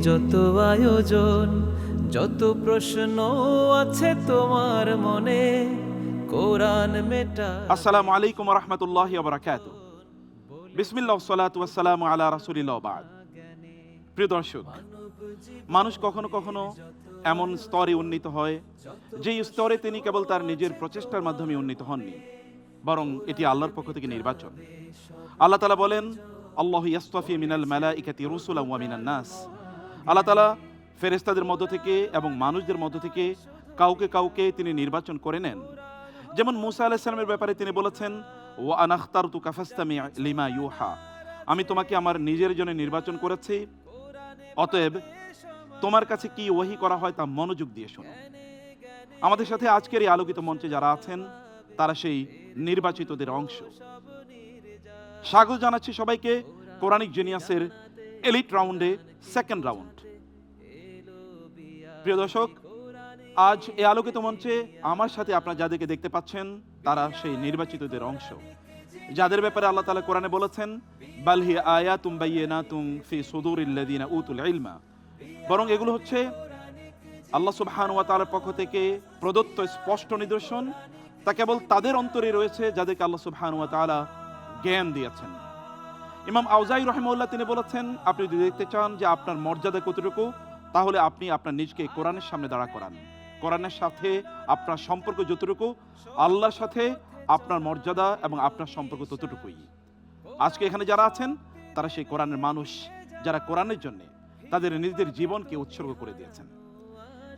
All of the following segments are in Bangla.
যত আয়োজন, যত প্রশ্ন আছে তোমার মনে, কোরআন মেটা। আসসালামু আলাইকুম ওয়া রাহমাতুল্লাহি ওয়া বারাকাতুহু। বিসমিল্লাহ ওয়াসসালাতু ওয়াসসালামু আলা রাসূলিল্লাহ ওয়া বা'দ। প্রিয় দর্শক, মানুষ কখনো কখনো এমন স্তরে উন্নীত হয় যেই স্তরে তিনি কেবল তার নিজের প্রচেষ্টার মাধ্যমে উন্নীত হননি, বরং এটি আল্লাহর পক্ষ থেকে নির্বাচন। আল্লাহ তাআলা বলেন, আল্লাহু ইয়াসতাফি মিনাল মালাইকাতি রুসুলান ওয়া মিনান নাস। আল্লাহ তাআলা ফেরেশতাদের মধ্য থেকে এবং মানুষদের মধ্য থেকে কাউকে কাউকে তিনি নির্বাচন করে নেন। যেমন মূসা আলাইহিস সালামের ব্যাপারে তিনি বলেছেন, ওয়া আনা আখতারতুকা ফাসতামি লিমা ইউহা। আমি তোমাকে আমার নিজের জন্য নির্বাচন করেছি, অতএব তোমার কাছে কি ওহী করা হয় তা মনোযোগ দিয়ে শোনো। আমাদের সাথে আজকের এই আলোকিত মঞ্চে যারা আছেন তারা সেই নির্বাচিতদের অংশ। স্বাগত জানাচ্ছি সবাইকে কোরআনিক জিনিয়াসের এলিট রাউন্ডে, সেকেন্ড রাউন্ড। প্রিয় দর্শক, আজ এই আলোকিত মঞ্চে আমার সাথে আপনারা যাদেরকে দেখতে পাচ্ছেন তারা সেই নির্বাচিতদের অংশ, যাদের ব্যাপারে আল্লাহ তাআলা কোরআনে বলেছেন, বাল হিয়া আয়াতুম বাইয়িনাতুম ফি সুদুরিল্লাযিনা উতুল ইলমা। বরং এগুলো হচ্ছে আল্লাহ সুবহানাহু ওয়া তাআলার পক্ষ থেকে প্রদত্ত স্পষ্ট নিদর্শন, তা কেবল তাদের অন্তরে রয়েছে যাদেরকে আল্লাহ সুবহানাহু ওয়া তাআলা জ্ঞান দিয়েছেন। ইমাম আউজাঈ রাহিমাহুল্লাহ তিনি বলেছেন, আপনি যদি দেখতে চান যে আপনার মর্যাদা কতটুকু, তাহলে আপনি আপনার নিজকে কোরআনের সামনে দাঁড়া করান। কোরআনের সাথে আপনার সম্পর্ক যতটুকু, আল্লাহর সাথে আপনার মর্যাদা এবং আপনার সম্পর্ক ততটুকুই। আজকে এখানে যারা আছেন তারা সেই কোরআনের মানুষ, যারা কোরআনের জন্য তাদের নিজেদের জীবনকে উৎসর্গ করে দিয়েছেন।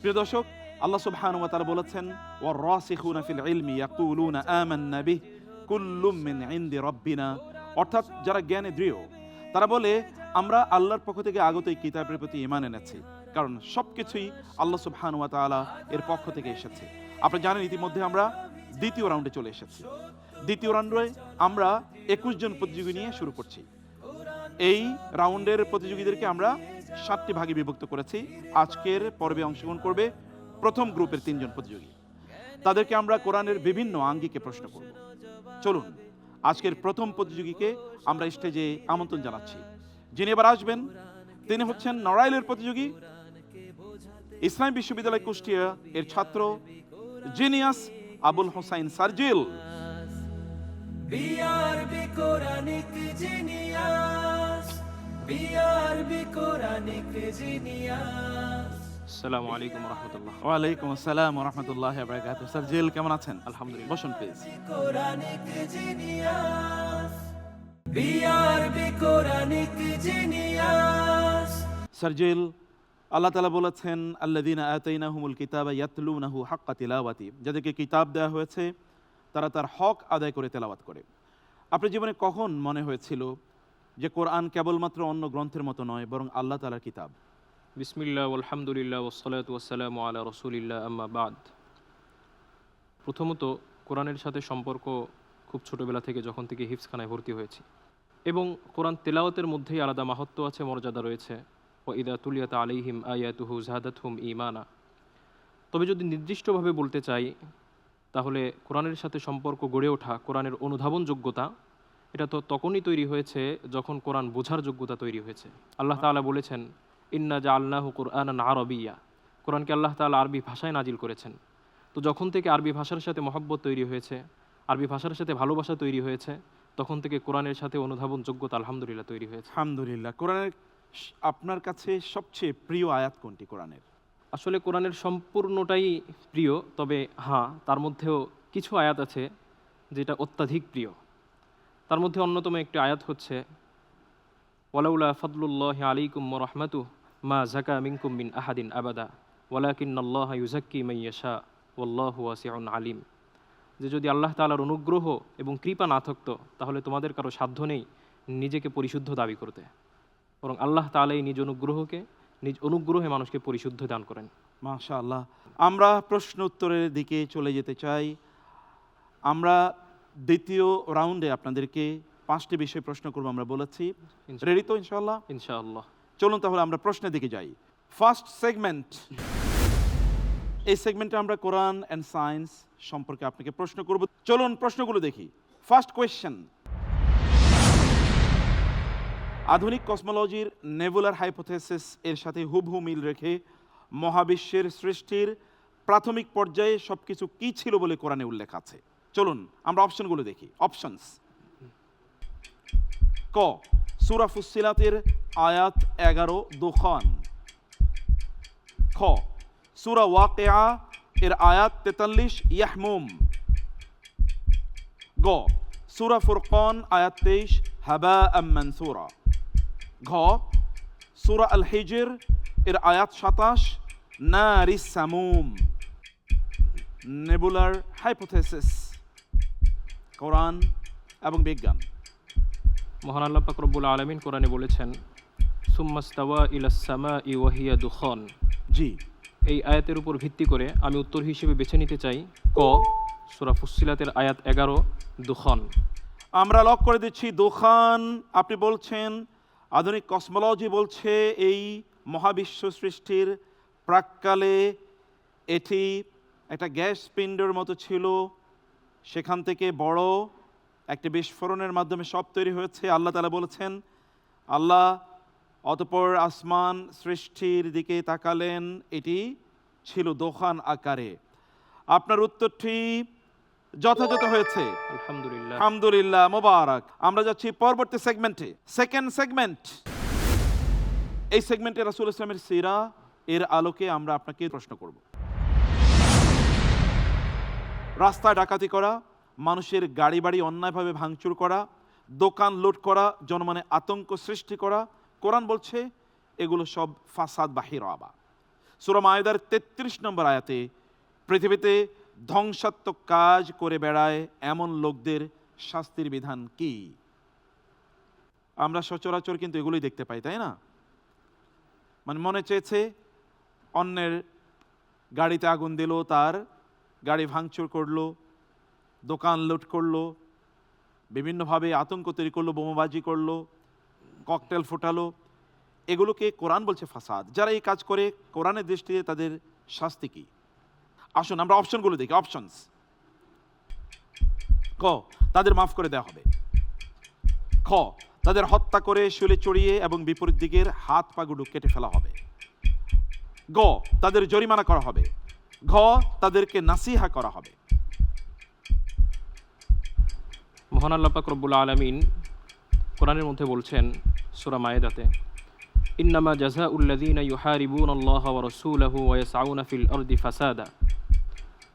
প্রিয় দর্শক, আল্লাহ সুবহানাহু ওয়া তাআলা বলেছেন, ওয়ার রাসিখুনা ফিল ইলমি ইয়াকুলুনা আমান্না বিহি কুল্লুম মিন ইনদি রাব্বিনা। অর্থাৎ যারা জ্ঞানে দৃঢ় তারা বলে, আমরা আল্লাহর পক্ষ থেকে আগত এই কিতাবের প্রতি ঈমান এনেছি, কারণ সবকিছুই আল্লাহ সুবহানাহু ওয়া তাআলা এর পক্ষ থেকে এসেছে। আপনারা জানেন ইতিমধ্যে আমরা দ্বিতীয় রাউন্ডে চলে এসেছি। দ্বিতীয় রাউন্ডে আমরা 21 জন প্রতিযোগী নিয়ে শুরু করছি। এই রাউন্ডের প্রতিযোগীদেরকে আমরা 7টি ভাগে বিভক্ত করেছি। আজকের পর্বে অংশগ্রহণ করবে প্রথম গ্রুপের 3 জন প্রতিযোগী। তাদেরকে আমরা কোরআনের বিভিন্ন আঙ্গিকে প্রশ্ন করব। চলুন আজকের প্রথম প্রতিযোগীকে আমরা স্টেজে আমন্ত্রণ জানাচ্ছি। যিনি এবার আসবেন তিনি হচ্ছেন নড়াইলের প্রতিযোগী, ইসলামী বিশ্ববিদ্যালয় কুষ্টিয়া এর ছাত্র genius Abul Hossain Sarjil. BRB Quranic genius, BRB Quranic genius. আসসালামু আলাইকুম ওয়া রাহমাতুল্লাহ। ওয়া আলাইকুম আসসালাম ওয়া রাহমাতুল্লাহি ওয়া বারাকাতুহু। সারজিল কেমন আছেন? আলহামদুলিল্লাহ। বসুন please. Quranic genius, BRB Quranic genius. Sarjil, আল্লাহ তাআলা বলেছেন, আল্লাযীনা আতাইনাহুমুল কিতাবা ইয়াতলুনাহু হাক্কা তিলাওয়াতি। যাদেরকে কিতাব দেওয়া হয়েছে তারা তার হক আদায় করে তেলাওয়াত করে। আপনার জীবনে কখন মনে হয়েছিল যে কোরআন কেবলমাত্র অন্য গ্রন্থের মতো নয়, বরং আল্লাহ তাআলার কিতাব? বিসমিল্লাহ আলহামদুলিল্লাহ ওয়াসসালাতু ওয়াসসালামু আলা রাসূলিল্লাহ, আম্মা বাদ। প্রথমত কোরআনের সাথে সম্পর্ক খুব ছোটবেলা থেকে, যখন থেকে হিফজখানায় ভর্তি হয়েছি, এবং কোরআন তেলাওয়াতের মধ্যেই আলাদা মাহাত্ম্য আছে, মর্যাদা রয়েছে। ওয়া ইযা তুলিয়াত আলাইহিম আয়াতুহু যাদাতহুম ঈমানা। তবে যদি নির্দিষ্টভাবে বলতে চাই, তাহলে কোরআনের সাথে সম্পর্ক গড়ে ওঠা, কোরআনের অনুধাবন যোগ্যতা, এটা তো তখনই তৈরি হয়েছে যখন কোরআন বোঝার যোগ্যতা তৈরি হয়েছে। আল্লাহ তাআলা বলেছেন, ইন্না জাআলনাহু কুরআনান আরাবিয়্যা। কোরআনকে আল্লাহ তাআলা আরবি ভাষায় নাজিল করেছেন। তো যখন থেকে আরবি ভাষার সাথে মহব্বত তৈরি হয়েছে, আরবি ভাষার সাথে ভালোবাসা তৈরি হয়েছে, তখন থেকে কোরআনের সাথে অনুধাবন যোগ্যতা আলহামদুলিল্লাহ তৈরি হয়েছে। আলহামদুলিল্লাহ। কোরআনের আপনার কাছে সবচেয়ে প্রিয় আয়াত কোনটি কোরআনের? আসলে কোরআনের সম্পূর্ণটাই প্রিয়, তবে হ্যাঁ, তার মধ্যেও কিছু আয়াত আছে যেটা অত্যাধিক প্রিয়। তার মধ্যে অন্যতম একটি আয়াত হচ্ছে, ওয়ালাউলা ফাদলুল্লাহি আলাইকুম ওয়া রাহমাতুহু মা যাকা মিনকুম মিন আহাদিন আবাদা ওয়ালাকিন্নাল্লাহা ইউযাক্কি মান ইয়াশা ওয়াল্লাহু ওয়াসিউন আলিম। যে যদি আল্লাহ তাআলার অনুগ্রহ এবং কৃপা না থাকতো, তাহলে তোমাদের কারো সাধ্য নেই নিজেকে পরিশুদ্ধ দাবি করতে, বরং আল্লাহ তাআলাই নিজ অনুগ্রহে মানুষকে পরিশুদ্ধ দান করেন। মাশাআল্লাহ। আমরা প্রশ্ন উত্তরের দিকে চলে যেতে চাই। আমরা দ্বিতীয় রাউন্ডে আপনাদেরকে 5টি বিষয় প্রশ্ন করব, আমরা বলেছি। রেডি তো ইনশাআল্লাহ? ইনশাআল্লাহ। চলুন তাহলে আমরা প্রশ্নের দিকে যাই। ফার্স্ট সেগমেন্ট, এই সেগমেন্টে আমরা কোরআন অ্যান্ড সায়েন্স সম্পর্কে আপনাকে প্রশ্ন করব। চলুন প্রশ্নগুলো দেখি। ফার্স্ট কোয়েশ্চেন, আধুনিক কসমোলজির নেবুলার হাইপোথেসিস এর সাথে হুবহু মিল রেখে মহাবিশ্বের সৃষ্টির প্রাথমিক পর্যায়ে সবকিছু কি ছিল বলে কোরআনে উল্লেখ আছে। চলুন আমরা অপশনগুলো দেখি। অপশনস: ক, সূরা ফুসসিলাতের আয়াত 11 দুখান। খ, সূরা ওয়াকিয়া এর আয়াত 43 ইয়াহমুম। গ, সূরা ফুরকান আয়াত 23 হাবাআম মানসুরা। ঘ, সূরা আল হিজর এর আয়াত 27 নারিস সামুম। নেবুলার হাইপোথেসিস, কোরআন এবং বিজ্ঞান। মহান আল্লাহ পাক রব্বুল আলামিন কোরআনে বলেছেন সুম্মাস্তাওয়া ইলাস সামাই ওয়া হিয়া দুখান। জি, এই আয়াতের উপর ভিত্তি করে আমি উত্তর হিসেবে বেছে নিতে চাই ক, সূরা ফুসসিলাতের আয়াত 11 দুখান। আমরা লক করে দিচ্ছি দুখান। আপনি বলছেন আধুনিক কসমোলজি বলছে এই মহাবিশ্ব সৃষ্টির প্রাক্কালে এটি একটা গ্যাস পিণ্ডের মতো ছিল, সেখান থেকে বড় একটি বিস্ফোরণের মাধ্যমে সব তৈরি হয়েছে। আল্লাহ তাআলা বলেছেন, আল্লাহ অতঃপর আসমান সৃষ্টির দিকে তাকালেন, এটি ছিল দোখান আকারে। আপনার উত্তরটি যথাযথ হয়েছে, আলহামদুলিল্লাহ। আলহামদুলিল্লাহ, মোবারক। আমরা যাচ্ছি পরবর্তী সেগমেন্টে। Second segment. এই সেগমেন্টে রাসূল ইসলামের সিরা এর আলোকে আমরা আপনাকে প্রশ্ন করব। রাস্তায় ডাকাতি করা, মানুষের গাড়ি বাড়ি অন্যায়ভাবে ভাঙচুর করা, দোকান লুট করা, জনমনে আতঙ্ক সৃষ্টি করা, কোরআন বলছে এগুলো সব ফাসাদ বা হিরাবা। সূরা মায়েদার 33 নম্বর আয়াতে পৃথিবীতে ধ্বংসাত্মক কাজ করে বেড়ায় এমন লোকদের শাস্তির বিধান কি? আমরা সচরাচর কিন্তু এগুলোই দেখতে পাই, তাই না? মানে মনে চেয়েছে অন্যের গাড়িতে আগুন দিল, তার গাড়ি ভাঙচুর করলো, দোকান লুট করলো, বিভিন্নভাবে আতঙ্ক তৈরি করলো, বোমাবাজি করলো, ককটেল ফোটালো। এগুলোকে কোরআন বলছে ফাসাদ। যারা এই কাজ করে কোরআনের দৃষ্টিতে তাদের শাস্তি কি? আসুন আমরা অপশনগুলো দেখি। অপশনস: ক, তাদের মাফ করে দেওয়া হবে। খ, তাদের হত্যা করে শুলে চড়িয়ে এবং বিপরীত দিকের হাত পা গুলো কেটে ফেলা হবে। গ, তাদের জরিমানা করা হবে। ঘ, তাদেরকে নাসিহা করা হবে। মহান আল্লাহ পাক রব্বুল আলামিন কোরআনের মধ্যে বলছেন সূরা মায়েদাতে, ইন্নামা জাযাউল্লাযীনা ইউহারিবুনাল্লাহা ওয়া রাসূলাহু ওয়া ইয়াসআউনা ফিল আরদি ফাসাদা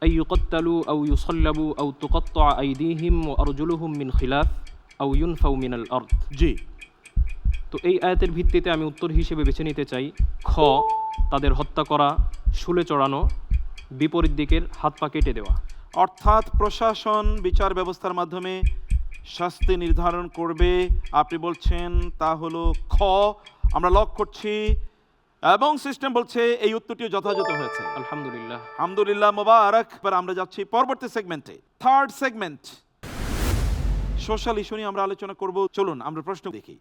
আই ইউকাত্তালু আও ইউসাল্লাবু আও তুকাত্তাআ আইদিহিম ওয়া আরজুলুহুম মিন খিলাফ আও ইউনফাউ মিনাল আরদ। জি, তো এই আয়াতের ভিত্তিতে আমি উত্তর হিসেবে বেছে নিতে চাই খ, তাদের হত্যা করা, শুলে চড়ানো, বিপরীত দিকের হাত পা কেটে দেওয়া। অর্থাৎ প্রশাসন বিচার ব্যবস্থার মাধ্যমে শাস্তি নির্ধারণ করবে। আপনি বলছেন তা হলো খ। আমরা লক করছি এবং সিস্টেম বলছে এই উত্তরটিও যথাযথ হয়েছে। আলহামদুলিল্লাহ। আলহামদুলিল্লাহ, মোবারক। এবার আমরা যাচ্ছি পরবর্তী সেগমেন্টে। থার্ড সেগমেন্ট, সোশ্যাল ইস্যু নিয়ে আমরা আলোচনা করব। চলুন আমরা প্রশ্ন দেখি।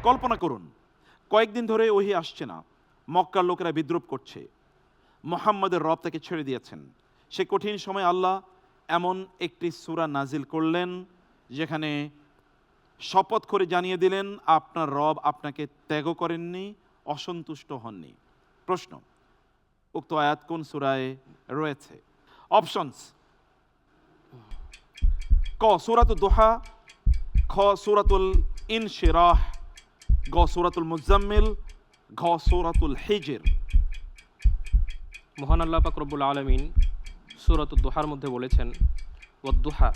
কল্পনা করুন কয়েকদিন ধরে ওহী আসছে না, মক্কার লোকেরা বিদ্রুপ করছে, মুহাম্মদের রব তাকে ছেড়ে দিয়েছেন। সে কঠিন সময় আল্লাহ এমন একটি সূরা নাজিল করলেন যেখানে শপথ করে জানিয়ে দিলেন আপনার রব আপনাকে ত্যাগ করেননি, অসন্তুষ্ট হননি। প্রশ্ন, উক্ত আয়াত কোন সূরায় রয়েছে? অপশনস: ক, সূরাতুদ দুহা। খ, সূরাতুল ইনশিরাহ। গ, সূরাতুল মুজাম্মিল। ঘ, সূরাতুল হিজর। মহান আল্লাহ পাক রব্বুল আলামিন সূরাতুদ দুহার মধ্যে বলেছেন, ওয়াদ-দুহা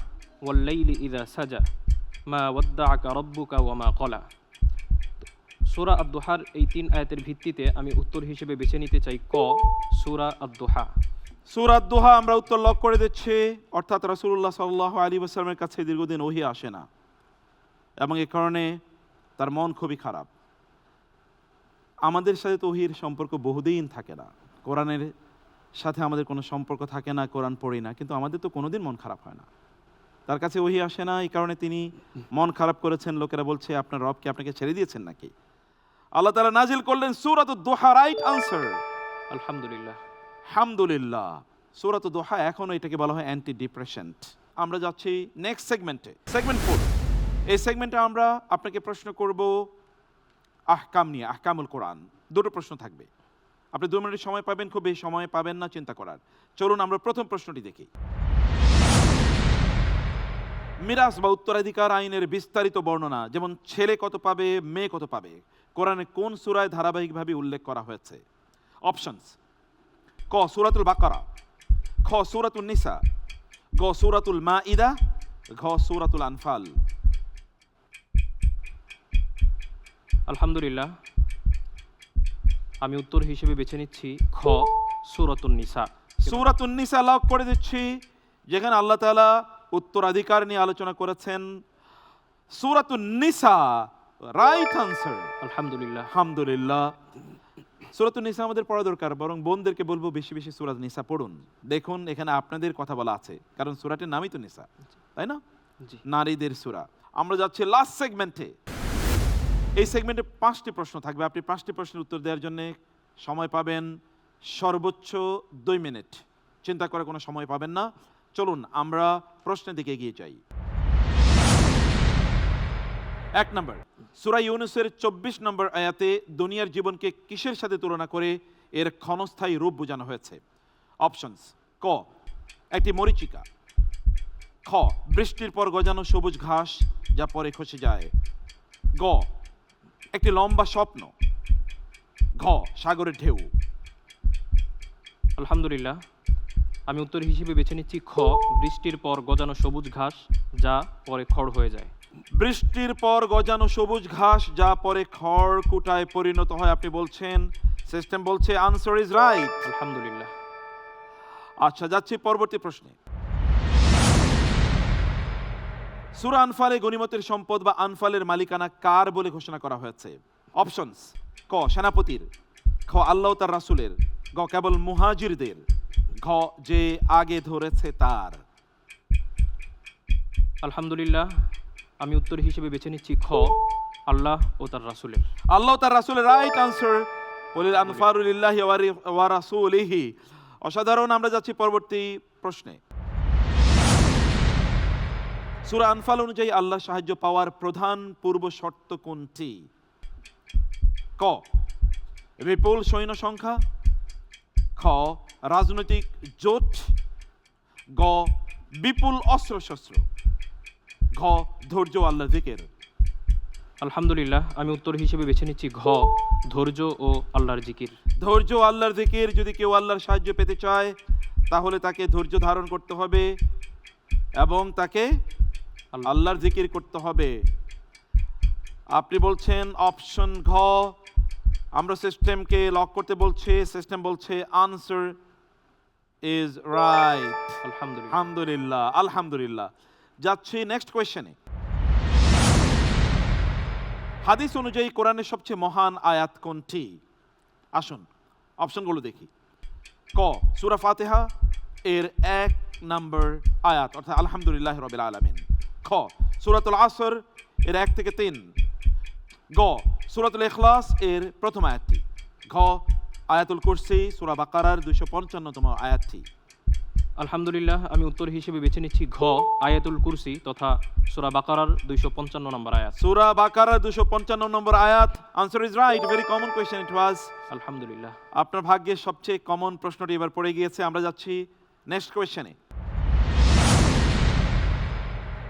ওয়াল-লাইলি ইযা সাজা মা ওয়াদ্দাআকা রাব্বুকা ওয়া মা ক্বালা। সূরা আদ-দুহার এই 3 আয়াতের ভিত্তিতে আমি উত্তর হিসেবে বেছে নিতে চাই ক, সূরা আদ-দুহা। সূরা আদ-দুহা আমরা উত্তর লক করে দিচ্ছি। অর্থাৎ রাসূলুল্লাহ সাল্লাল্লাহু আলাইহি ওয়াসাল্লামের কাছে দীর্ঘদিন ওহী আসে না এবং এই কারণে তার মন খুবই খারাপ। আমাদের সাথে তো ওহীর সম্পর্ক বহুদিন থাকে না, কোরআনের সাথে আমাদের কোনো সম্পর্ক থাকে না, কোরআন পড়ি না, কিন্তু আমাদের তো কোনোদিন মন খারাপ হয় না। তার কাছে ওহী আসে না, এই কারণে তিনি মন খারাপ করেছেন। লোকেরা বলছে আপনার রব কি আপনাকে ছেড়ে দিয়েছেন নাকি? আল্লাহ তাআলা নাজিল করলেন সূরাতুদ দুহা। রাইট আনসার, আলহামদুলিল্লাহ। আলহামদুলিল্লাহ। সূরাতুদ দুহা এখনো এটাকে বলা হয় অ্যান্টি ডিপ্রেশেন্ট। আমরা যাচ্ছি নেক্সট সেগমেন্টে। সেগমেন্ট 4, এই সেগমেন্টে আমরা আপনাকে প্রশ্ন করব আহকাম নিয়ে, আহকামুল কোরআন। দুটো প্রশ্ন থাকবে, আপনি 2 মিনিট সময় পাবেন, খুব বেশি সময় পাবেন না চিন্তা করার। চলুন আমরা প্রথম প্রশ্নটি দেখি। মিরাস বা উত্তরাধিকার আইনের বিস্তারিত বর্ণনা, যেমন ছেলে কত পাবে, মেয়ে কত পাবে, কোরআনে কোন সূরায় ধারাবাহিকভাবে উল্লেখ করা হয়েছে? অপশনস: ক সূরাতুল বাকারা, খ সূরাতুন নিসা, গ সূরাতুল মাইদা, ঘ সূরাতুল আনফাল। আলহামদুলিল্লাহ, আমি উত্তর হিসেবে বেছে নিচ্ছি খ সূরাতুন নিসা। সূরাতুন নিসা লক করে দিচ্ছি, যেখানে আল্লাহ তাআলা উত্তরাধিকার নিয়ে আলোচনা করেছেন। সূরাতুন নিসা রাইট আনসার। আলহামদুলিল্লাহ। আলহামদুলিল্লাহ। সূরাতুন নিসা আমাদের পড়া দরকার, বরং বোনদেরকে বলবো বেশি বেশি সূরাতুন নিসা পড়ুন। দেখুন এখানে আপনাদের কথা বলা আছে, কারণ সূরাটির নামই তো নিসা, তাই না? জি। নারীদের সূরা। আমরা যাচ্ছি লাস্ট সেগমেন্টে। এই সেগমেন্টে 5টি প্রশ্ন থাকবে, আপনি 5টি প্রশ্নের উত্তর দেওয়ার জন্য সময় পাবেন সর্বোচ্চ 2 মিনিট। চিন্তা করে কোনো সময় পাবেন না। চলুন আমরা প্রশ্নের দিকে এগিয়ে যাই। 1 নম্বর, সূরা ইউনূসের 24 নম্বর আয়াতে দুনিয়ার জীবনকে কিসের সাথে তুলনা করে এর ক্ষণস্থায়ী রূপ বোঝানো হয়েছে? অপশনস: ক একটি মরীচিকা, খ বৃষ্টির পর গজানো সবুজ ঘাস যা পরে খসে যায়, গ একটি লম্বা স্বপ্ন, ঘ সাগরের ঢেউ। আলহামদুলিল্লাহ, আমি উত্তর হিসেবে বেছে নিচ্ছি খ বৃষ্টির পর গজানো সবুজ ঘাস যা পরে খড় হয়ে যায়। বৃষ্টির পর গজানো সবুজ ঘাস যা পরে খড় কুটায় পরিণত হয়, আপনি বলছেন। সিস্টেম বলছে আনসার ইজ রাইট। আলহামদুলিল্লাহ। আচ্ছা, যাচ্ছি পরবর্তী প্রশ্নে। সূরা আনফালে গনিমতের সম্পদ বা আনফালের মালিকানা কার বলে ঘোষণা করা হয়েছে? অপশনস: ক সেনাপতির, খ আল্লাহ তার রাসূলের, গ কেবল মুহাজিরদের, ঘ যে আগে ধরেছে তার। আলহামদুলিল্লাহ, আমি উত্তর হিসেবে বেছে নিচ্ছি খ আল্লাহ ও তার রাসূলের। আল্লাহ তার রাসূলের রাইট আনসার। ওয়ালিল আনফারু লিল্লাহি ওয়া রাসূলিহি। অসাধারণ। আমরা যাচ্ছি পরবর্তী প্রশ্নে। সূরা আনফাল অনুযায়ী আল্লাহ সাহায্য পাওয়ার প্রধান পূর্ব শর্ত কোনটি? ক বিপুল সৈন্য সংখ্যা, খ রাজনৈতিক জোট, গ বিপুল অস্ত্রশস্ত্র, ঘ ধৈর্য আল্লাহর যিকির। আলহামদুলিল্লাহ, আমি উত্তর হিসেবে বেছে নিচ্ছি ঘ ধৈর্য ও আল্লাহর জিকির। ধৈর্য আল্লাহর যিকির। যদি কেউ আল্লাহর সাহায্য পেতে চায় তাহলে তাকে ধৈর্য ধারণ করতে হবে এবং তাকে আল্লাহর যিকির করতে হবে। আপনি বলছেন অপশন ঘ। আমরা সিস্টেমকে লক করতে বলছি, সিস্টেম বলছে আনসার ইজ রাইট। আলহামদুলিল্লাহ। আলহামদুলিল্লাহ। আলহামদুলিল্লাহ। যাচ্ছি নেক্সট কোয়েশ্চেনে। হাদিস অনুযায়ী কোরআনের সবচেয়ে মহান আয়াত কোনটি? আসুন অপশনগুলো দেখি। ক সূরা ফাতিহা এর 1 নম্বর আয়াত, অর্থাৎ আলহামদুলিল্লাহ রাব্বিল আলামিন। খ সূরাতুল আসর এর 1 থেকে 3, গ সূরাতুল ইখলাস এর প্রথম আয়াতটি, ঘ আয়াতুল কুরসি সূরা বাকারার 255তম আয়াতটি। আলহামদুলিল্লাহ, আমি উত্তর হিসেবে বেছে নিচ্ছি ঘ আয়াতুল কুরসি তথা সূরা বাকারার 255 নম্বর আয়াত। সূরা বাকারার 255 নম্বর আয়াত। Answer is right. Very common question it was. আলহামদুলিল্লাহ। আপনার ভাগ্যের সবচেয়ে কমন প্রশ্নটি এবার পড়ে গিয়েছে। আমরা যাচ্ছি নেক্সট কোয়েশ্চেনে।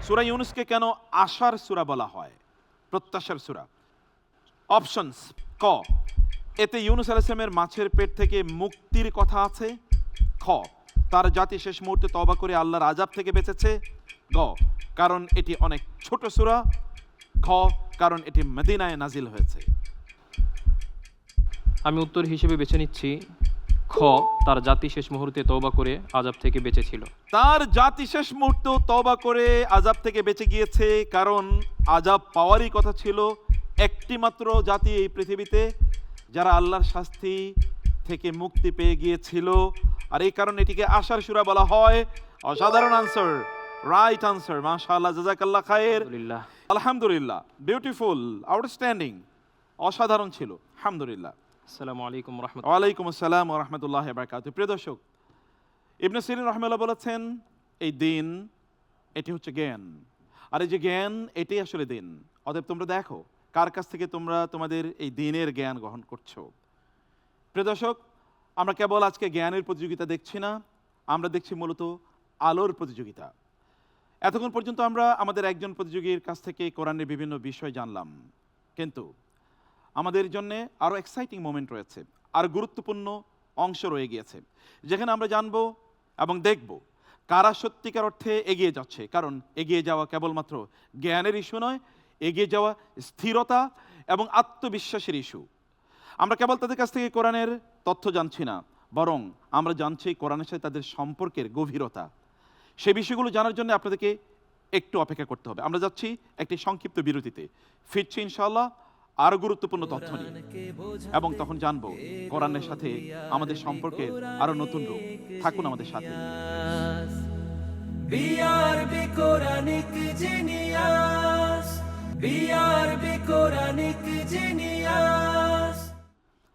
সূরা ইউনূসকে কেন আশার সূরা বলা হয়, প্রত্যাশার সূরা? অপশনস: ক এতে ইউনূস আলাইহিস সালামের মাছের পেট থেকে মুক্তির কথা আছে, খ তার জাতি শেষ মুহূর্তে তওবা করে আল্লাহর আযাব থেকে বেঁচেছে, গ কারণ এটি অনেক ছোট সূরা, ঘ কারণ এটি মদিনায় নাজিল হয়েছে। আমি উত্তর হিসেবে বেছে নিচ্ছি খ তার জাতি শেষ মুহূর্তে তওবা করে আযাব থেকে বেঁচেছিল। তার জাতি শেষ মুহূর্তে তওবা করে আযাব থেকে বেঁচে গিয়েছে, কারণ আযাব পাওয়ারই কথা ছিল। একটি মাত্র জাতি এই পৃথিবীতে যারা আল্লাহর শাস্তি থেকে মুক্তি পেয়ে গিয়েছিল, আর এই কারণে এটিকে আশার সূরা বলা হয়। অসাধারণ আনসার, রাইট আনসার। মাশাআল্লাহ, জাযাকাল্লাহ খায়ের। আলহামদুলিল্লাহ। আলহামদুলিল্লাহ, বিউটিফুল, আউটস্ট্যান্ডিং, অসাধারণ ছিল। আলহামদুলিল্লাহ। আসসালামু আলাইকুম ওয়া রাহমাতুল্লাহ। ওয়ালাইকুম আসসালাম ওয়া রাহমাতুল্লাহি ওয়া বারাকাতুহু। প্রিয় দর্শক, ইবনে সিরিন রাহিমাহুল্লাহ বলেছেন এই দিন, এটি হচ্ছে জ্ঞান। আর এই যে জ্ঞান, এটাই আসলে দিন। অতএব তোমরা দেখো কার কাছ থেকে তোমরা তোমাদের এই দিনের জ্ঞান গ্রহণ করছো। প্রিয় দর্শক, আমরা কেবল আজকে জ্ঞানের প্রতিযোগিতা দেখছি না, আমরা দেখছি মূলত আলোর প্রতিযোগিতা। এতক্ষণ পর্যন্ত আমরা আমাদের একজন প্রতিযোগীর কাছ থেকে কোরআনের বিভিন্ন বিষয় জানলাম, কিন্তু আমাদের জন্য আরও এক্সাইটিং মোমেন্ট রয়েছে, আর গুরুত্বপূর্ণ অংশ রয়ে গিয়েছে, যেখানে আমরা জানবো এবং দেখব কারা সত্যিকার অর্থে এগিয়ে যাচ্ছে। কারণ এগিয়ে যাওয়া কেবলমাত্র জ্ঞানের ইস্যু নয়, এগিয়ে যাওয়া স্থিরতা এবং আত্মবিশ্বাসের ইস্যু। আমরা কেবল তাদের কাছ থেকে কোরআনের তথ্য জানছি না, বরং আমরা জানছি কোরআনের সাথে তাদের সম্পর্কের গভীরতা। সেই বিষয়গুলো জানার জন্য আপনাদেরকে একটু অপেক্ষা করতে হবে। আমরা যাচ্ছি একটি সংক্ষিপ্ত বিরতিতে, ফিরছি ইনশাআল্লাহ আরো গুরুত্বপূর্ণ তথ্য নিয়ে, এবং তখন জানবো কোরআনের সাথে আমাদের সম্পর্কের আরো নতুন রূপ। থাকুন আমাদের সাথে। BRB Quranic genius, BRB Quranic genius.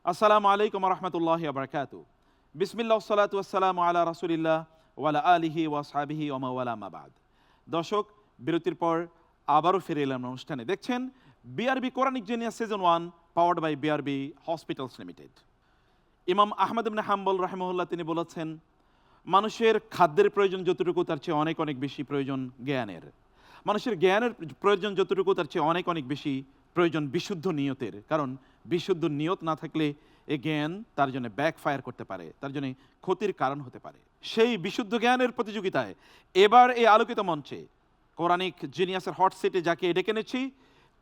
আসসালামু আলাইকুম ওয়া রাহমাতুল্লাহি ওয়া বারাকাতুহু। বিসমিল্লাহ ওয়াসসালাতু ওয়াসসালামু আলা রাসূলিল্লাহ ওয়া আলা আলিহি ওয়া আসহাবিহি ওয়া মাওয়ালা মা বাদ। দর্শক, বিরতির পর আবারও ফিরে এলাম অনুষ্ঠানে। দেখছেন BRB Quranic genius season 1, powered by BRB hospitals limited. ইমাম আহমদ ইবনে হাম্বল রাহিমাহুল্লাহ তিনি বলেছেন, মানুষের খাদ্যের প্রয়োজন যতটুকু তার চেয়ে অনেক অনেক বেশি প্রয়োজন জ্ঞানের। মানুষের জ্ঞানের প্রয়োজন যতটুকু তার চেয়ে অনেক অনেক বেশি প্রয়োজন বিশুদ্ধ নিয়তের। কারণ বিশুদ্ধ নিয়ত না থাকলে এ জ্ঞান তার জন্য ব্যাকফায়ার করতে পারে, তার জন্য ক্ষতির কারণ হতে পারে। সেই বিশুদ্ধ জ্ঞানের প্রতিযোগিতায় এবার এই আলোকিত মঞ্চে কোরআনিক জিনিয়াসের হট সিটে যাকে ডেকে এনেছি,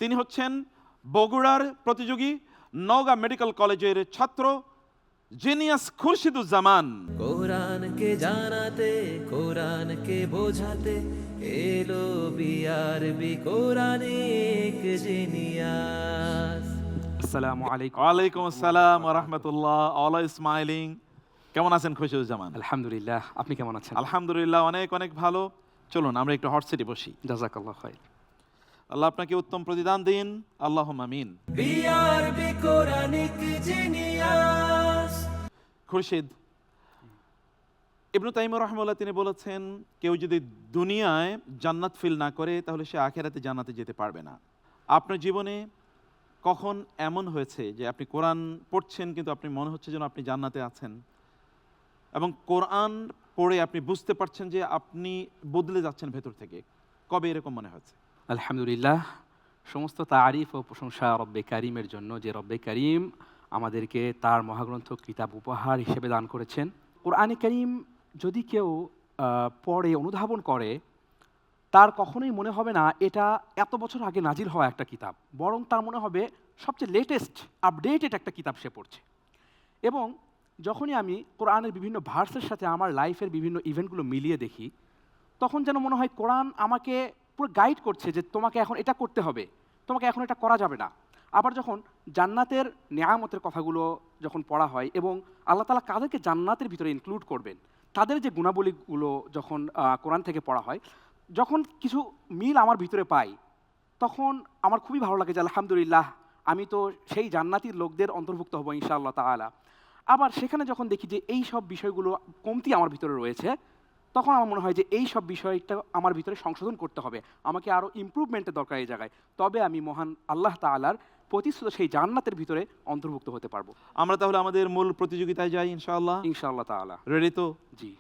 তিনি হচ্ছেন বগুড়ার প্রতিযোগী, নওগাঁ মেডিকেল কলেজের ছাত্র জিনিয়াস খুরশিদুজ্জামান। কোরআনকে জানাতে, কোরআনকে বোঝাতে এলো বিআরবি কোরআনিক জিনিয়াস। আসসালামু আলাইকুম। ওয়ালাইকুম আসসালাম ওয়া রাহমাতুল্লাহ। Always smiling. কেমন আছেন খুরশিদুজ্জামান? আলহামদুলিল্লাহ, আপনি কেমন আছেন? আলহামদুলিল্লাহ, অনেক অনেক ভালো। চলুন আমরা একটু হট সিটে বসি। জাযাকাল্লাহ খাইর। আল্লাহ আপনাকে উত্তম প্রতিদান দিন, আল্লাহুম্মা আমিন। BRB Quranic genius. খুরশিদ, ইবনু তাইমিয়া রাহিমাহুল্লাহ তিনি বলেছেন, কেউ যদি দুনিয়ায় জান্নাত ফিল না করে তাহলে সে আখিরাতে জান্নাতে যেতে পারবে না। আপনার জীবনে কখন এমন হয়েছে যে আপনি কোরআন পড়ছেন কিন্তু আপনি মনে হচ্ছে যেন আপনি জান্নাতে আছেন, এবং কোরআন পড়ে আপনি বুঝতে পারছেন যে আপনি বদলে যাচ্ছেন ভেতর থেকে? কবে এরকম মনে হয়েছে? আলহামদুলিল্লাহ, সমস্ত তারিফ ও প্রশংসা রব্বে কারিমের জন্য, যে রব্বে কারিম আমাদেরকে তার মহাগ্রন্থ কিতাব উপহার হিসেবে দান করেছেন। কোরআনে কারিম যদি কেউ পড়ে অনুধাবন করে, তার কখনোই মনে হবে না এটা এত বছর আগে নাজিল হওয়া একটা কিতাব, বরং তার মনে হবে সবচেয়ে লেটেস্ট আপডেটেড একটা কিতাব সে পড়ছে। এবং যখনই আমি কোরআনের বিভিন্ন ভার্সের সাথে আমার লাইফের বিভিন্ন ইভেন্টগুলো মিলিয়ে দেখি, তখন যেন মনে হয় কোরআন আমাকে পুরো গাইড করছে যে তোমাকে এখন এটা করতে হবে, তোমাকে এখন এটা করা যাবে না। আবার যখন জান্নাতের নেয়ামতের কথাগুলো যখন পড়া হয় এবং আল্লাহ তাআলা কাদেরকে জান্নাতের ভিতরে ইনক্লুড করবেন, তাদের যে গুণাবলীগুলো যখন কোরআন থেকে পড়া হয়, যখন কিছু মিল আমার ভিতরে পাই, তখন আমার খুবই ভালো লাগে যে আলহামদুলিল্লাহ, আমি তো সেই জান্নাতির লোকদের অন্তর্ভুক্ত হব ইনশাআল্লাহ তাআলা। আবার সেখানে যখন দেখি যে এই সব বিষয়গুলো কমতি আমার ভিতরে রয়েছে, তখন আমার মনে হয় যে এই সব বিষয়টা আমার ভিতরে সংশোধন করতে হবে, আমাকে আরও ইমপ্রুভমেন্টের দরকার এই জায়গায়। তবে আমি মহান আল্লাহ তাআলার প্রতিশ্রুত সেই জান্নাতের ভিতরে অন্তর্ভুক্ত হতে পারবো। আমরা তাহলে আমাদের মূল প্রতিযোগিতায় যাই ইনশাআল্লাহ। ইনশাআল্লাহ তাআলা। রেডি তো? জি।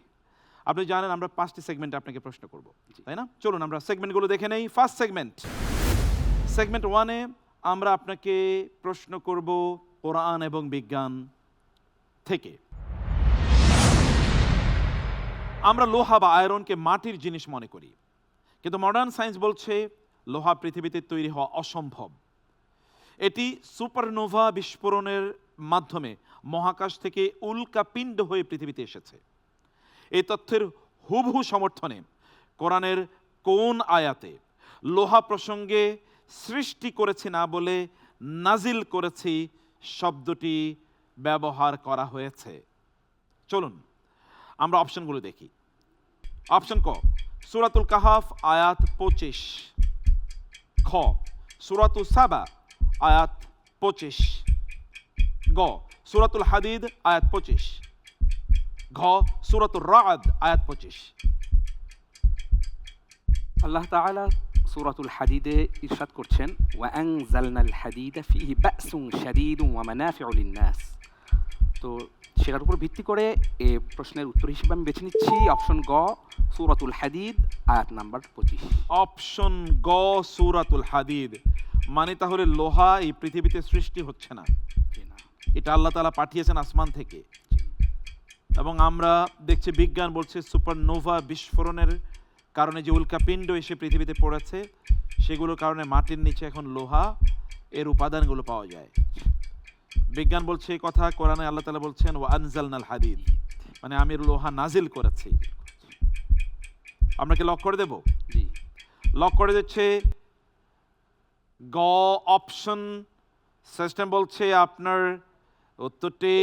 আপনি জানেন আমরা 5টি সেগমেন্টে আপনাকে প্রশ্ন করব, তাই না? চলুন আমরা সেগমেন্টগুলো দেখে নেই। ফার্স্ট সেগমেন্ট, সেগমেন্ট 1-এ আমরা আপনাকে প্রশ্ন করব কোরআন এবং বিজ্ঞান থেকে। আমরা লোহা বা আয়রনকে মাটির জিনিস মনে করি, কিন্তু মডার্ন সায়েন্স বলছে লোহা পৃথিবীতে তৈরি হওয়া অসম্ভব। এটি সুপারনোভা বিস্ফোরণের মাধ্যমে মহাকাশ থেকে উল্কাপিণ্ড হয়ে পৃথিবীতে এসেছে। এই তথ্যের হুবহু সমর্থনে কোরআনের কোন আয়াতে লোহা প্রসঙ্গে সৃষ্টি করেছি না বলে নাজিল করেছি শব্দটি ব্যবহার করা হয়েছে? চলুন আমরা অপশনগুলো দেখি। অপশন ক, সূরাতুল কাহাফ আয়াত 25। খ, সূরাতুস সাবা আয়াত 25। গ, সূরাতুল হাদিদ আয়াত 25। ঘ, সূরাতুর রা'দ আয়াত 25। আল্লাহ তাআলা সূরাতুল হাদিদে ইরশাদ করছেন ওয়া আনজালনাল হাদিদা ফিহি বাসুন শাদীদুন ওয়া মানাফিউ লিন-নাস। তো সেটার উপর ভিত্তি করে এই প্রশ্নের উত্তর হিসেবে আমি বেছে নিচ্ছি অপশন গ সূরাতুল হাদিদ আয়াত নাম্বার 25। অপশন গ সূরাতুল হাদিদ। মানে তাহলে লোহা এই পৃথিবীতে সৃষ্টি হচ্ছে না, জি না, এটা আল্লাহ তাআলা পাঠিয়েছেন আসমান থেকে। এবং আমরা দেখছি বিজ্ঞান বলছে সুপারনোভা বিস্ফোরণের কারণে যে উল্কাপিণ্ড এসে পৃথিবীতে পড়েছে সেগুলোর কারণে মাটির নিচে এখন লোহা এর উপাদানগুলো পাওয়া যায়। বিজ্ঞান বলছে এই কথা, কোরআনে আল্লাহ তাআলা বলছেন ওয়া আনজালনাল হাদিদ, মানে আমি লোহা নাজিল করেছি। আমরা কি লক করে দেব? জি লক করে দিচ্ছে গ অপশন। সিস্টেম বলছে আপনার উত্তরটি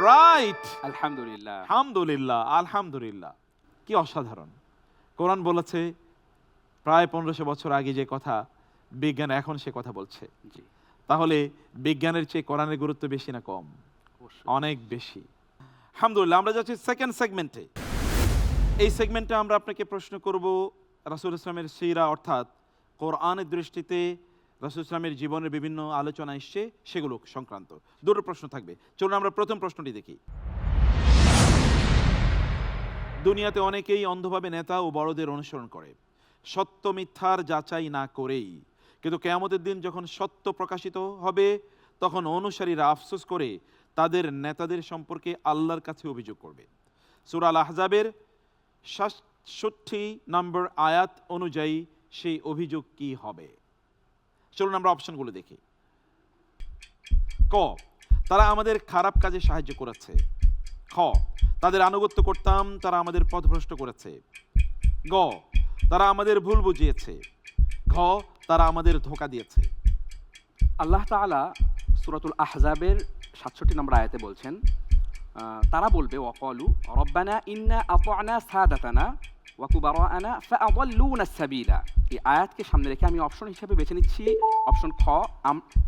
রাইট। আলহামদুলিল্লাহ। আলহামদুলিল্লাহ, আলহামদুলিল্লাহ। কি অসাধারণ! কোরআন বলেছে প্রায় 1500 বছর আগে যে কথা, বিজ্ঞান এখন সে কথা বলছে। জি তাহলে বিজ্ঞানের চেয়ে কোরআনের গুরুত্ব বেশি না কম? অবশ্যই। অনেক বেশি। আলহামদুলিল্লাহ। আমরা যাচ্ছি সেকেন্ড সেগমেন্টে। এই সেগমেন্টে আমরা আপনাকে প্রশ্ন করব রাসূল ইসলামের সিরা, অর্থাৎ কোরআনের দৃষ্টিতে রাসূল ইসলামের জীবনের বিভিন্ন আলোচনা এসছে সেগুলো সংক্রান্ত দুটো প্রশ্ন থাকবে। চলুন আমরা প্রথম প্রশ্নটি দেখি। দুনিয়াতে অনেকেই অন্ধভাবে নেতা ও বড়দের অনুসরণ করে, সত্য মিথ্যার যাচাই না করেই। কিন্তু কিয়ামতের দিন যখন সত্য প্রকাশিত হবে তখন অনুসারীরা আফসোস করে তাদের নেতাদের সম্পর্কে আল্লাহর কাছে অভিযোগ করবে। সূরা আল আহজাবের 67 নম্বর আয়াত অনুযায়ী সেই অভিযোগ কি হবে? চলুন আমরা অপশনগুলো দেখি। ক, তারা আমাদের খারাপ কাজে সাহায্য করেছে। খ, তাদের আনুগত্য করতাম, তারা আমাদের পথভ্রষ্ট করেছে। গ, তারা আমাদের ভুল বুঝিয়েছে। ঘ, তারা আমাদের ধোঁকা দিয়েছে। আল্লাহ তাআলা সূরাতুল আহজাবের 67 নম্বর আয়াতে বলছেন তারা বলবে ওয়াকালু রব্বানা ইন্না আতা'না সাদাতানা ওয়া কুবারা'ানা ফাআদাল্লুনা সাবিলা। এই আয়াতকে সামনে রেখে আমি অপশন হিসেবে বেছে নিচ্ছি অপশন খ,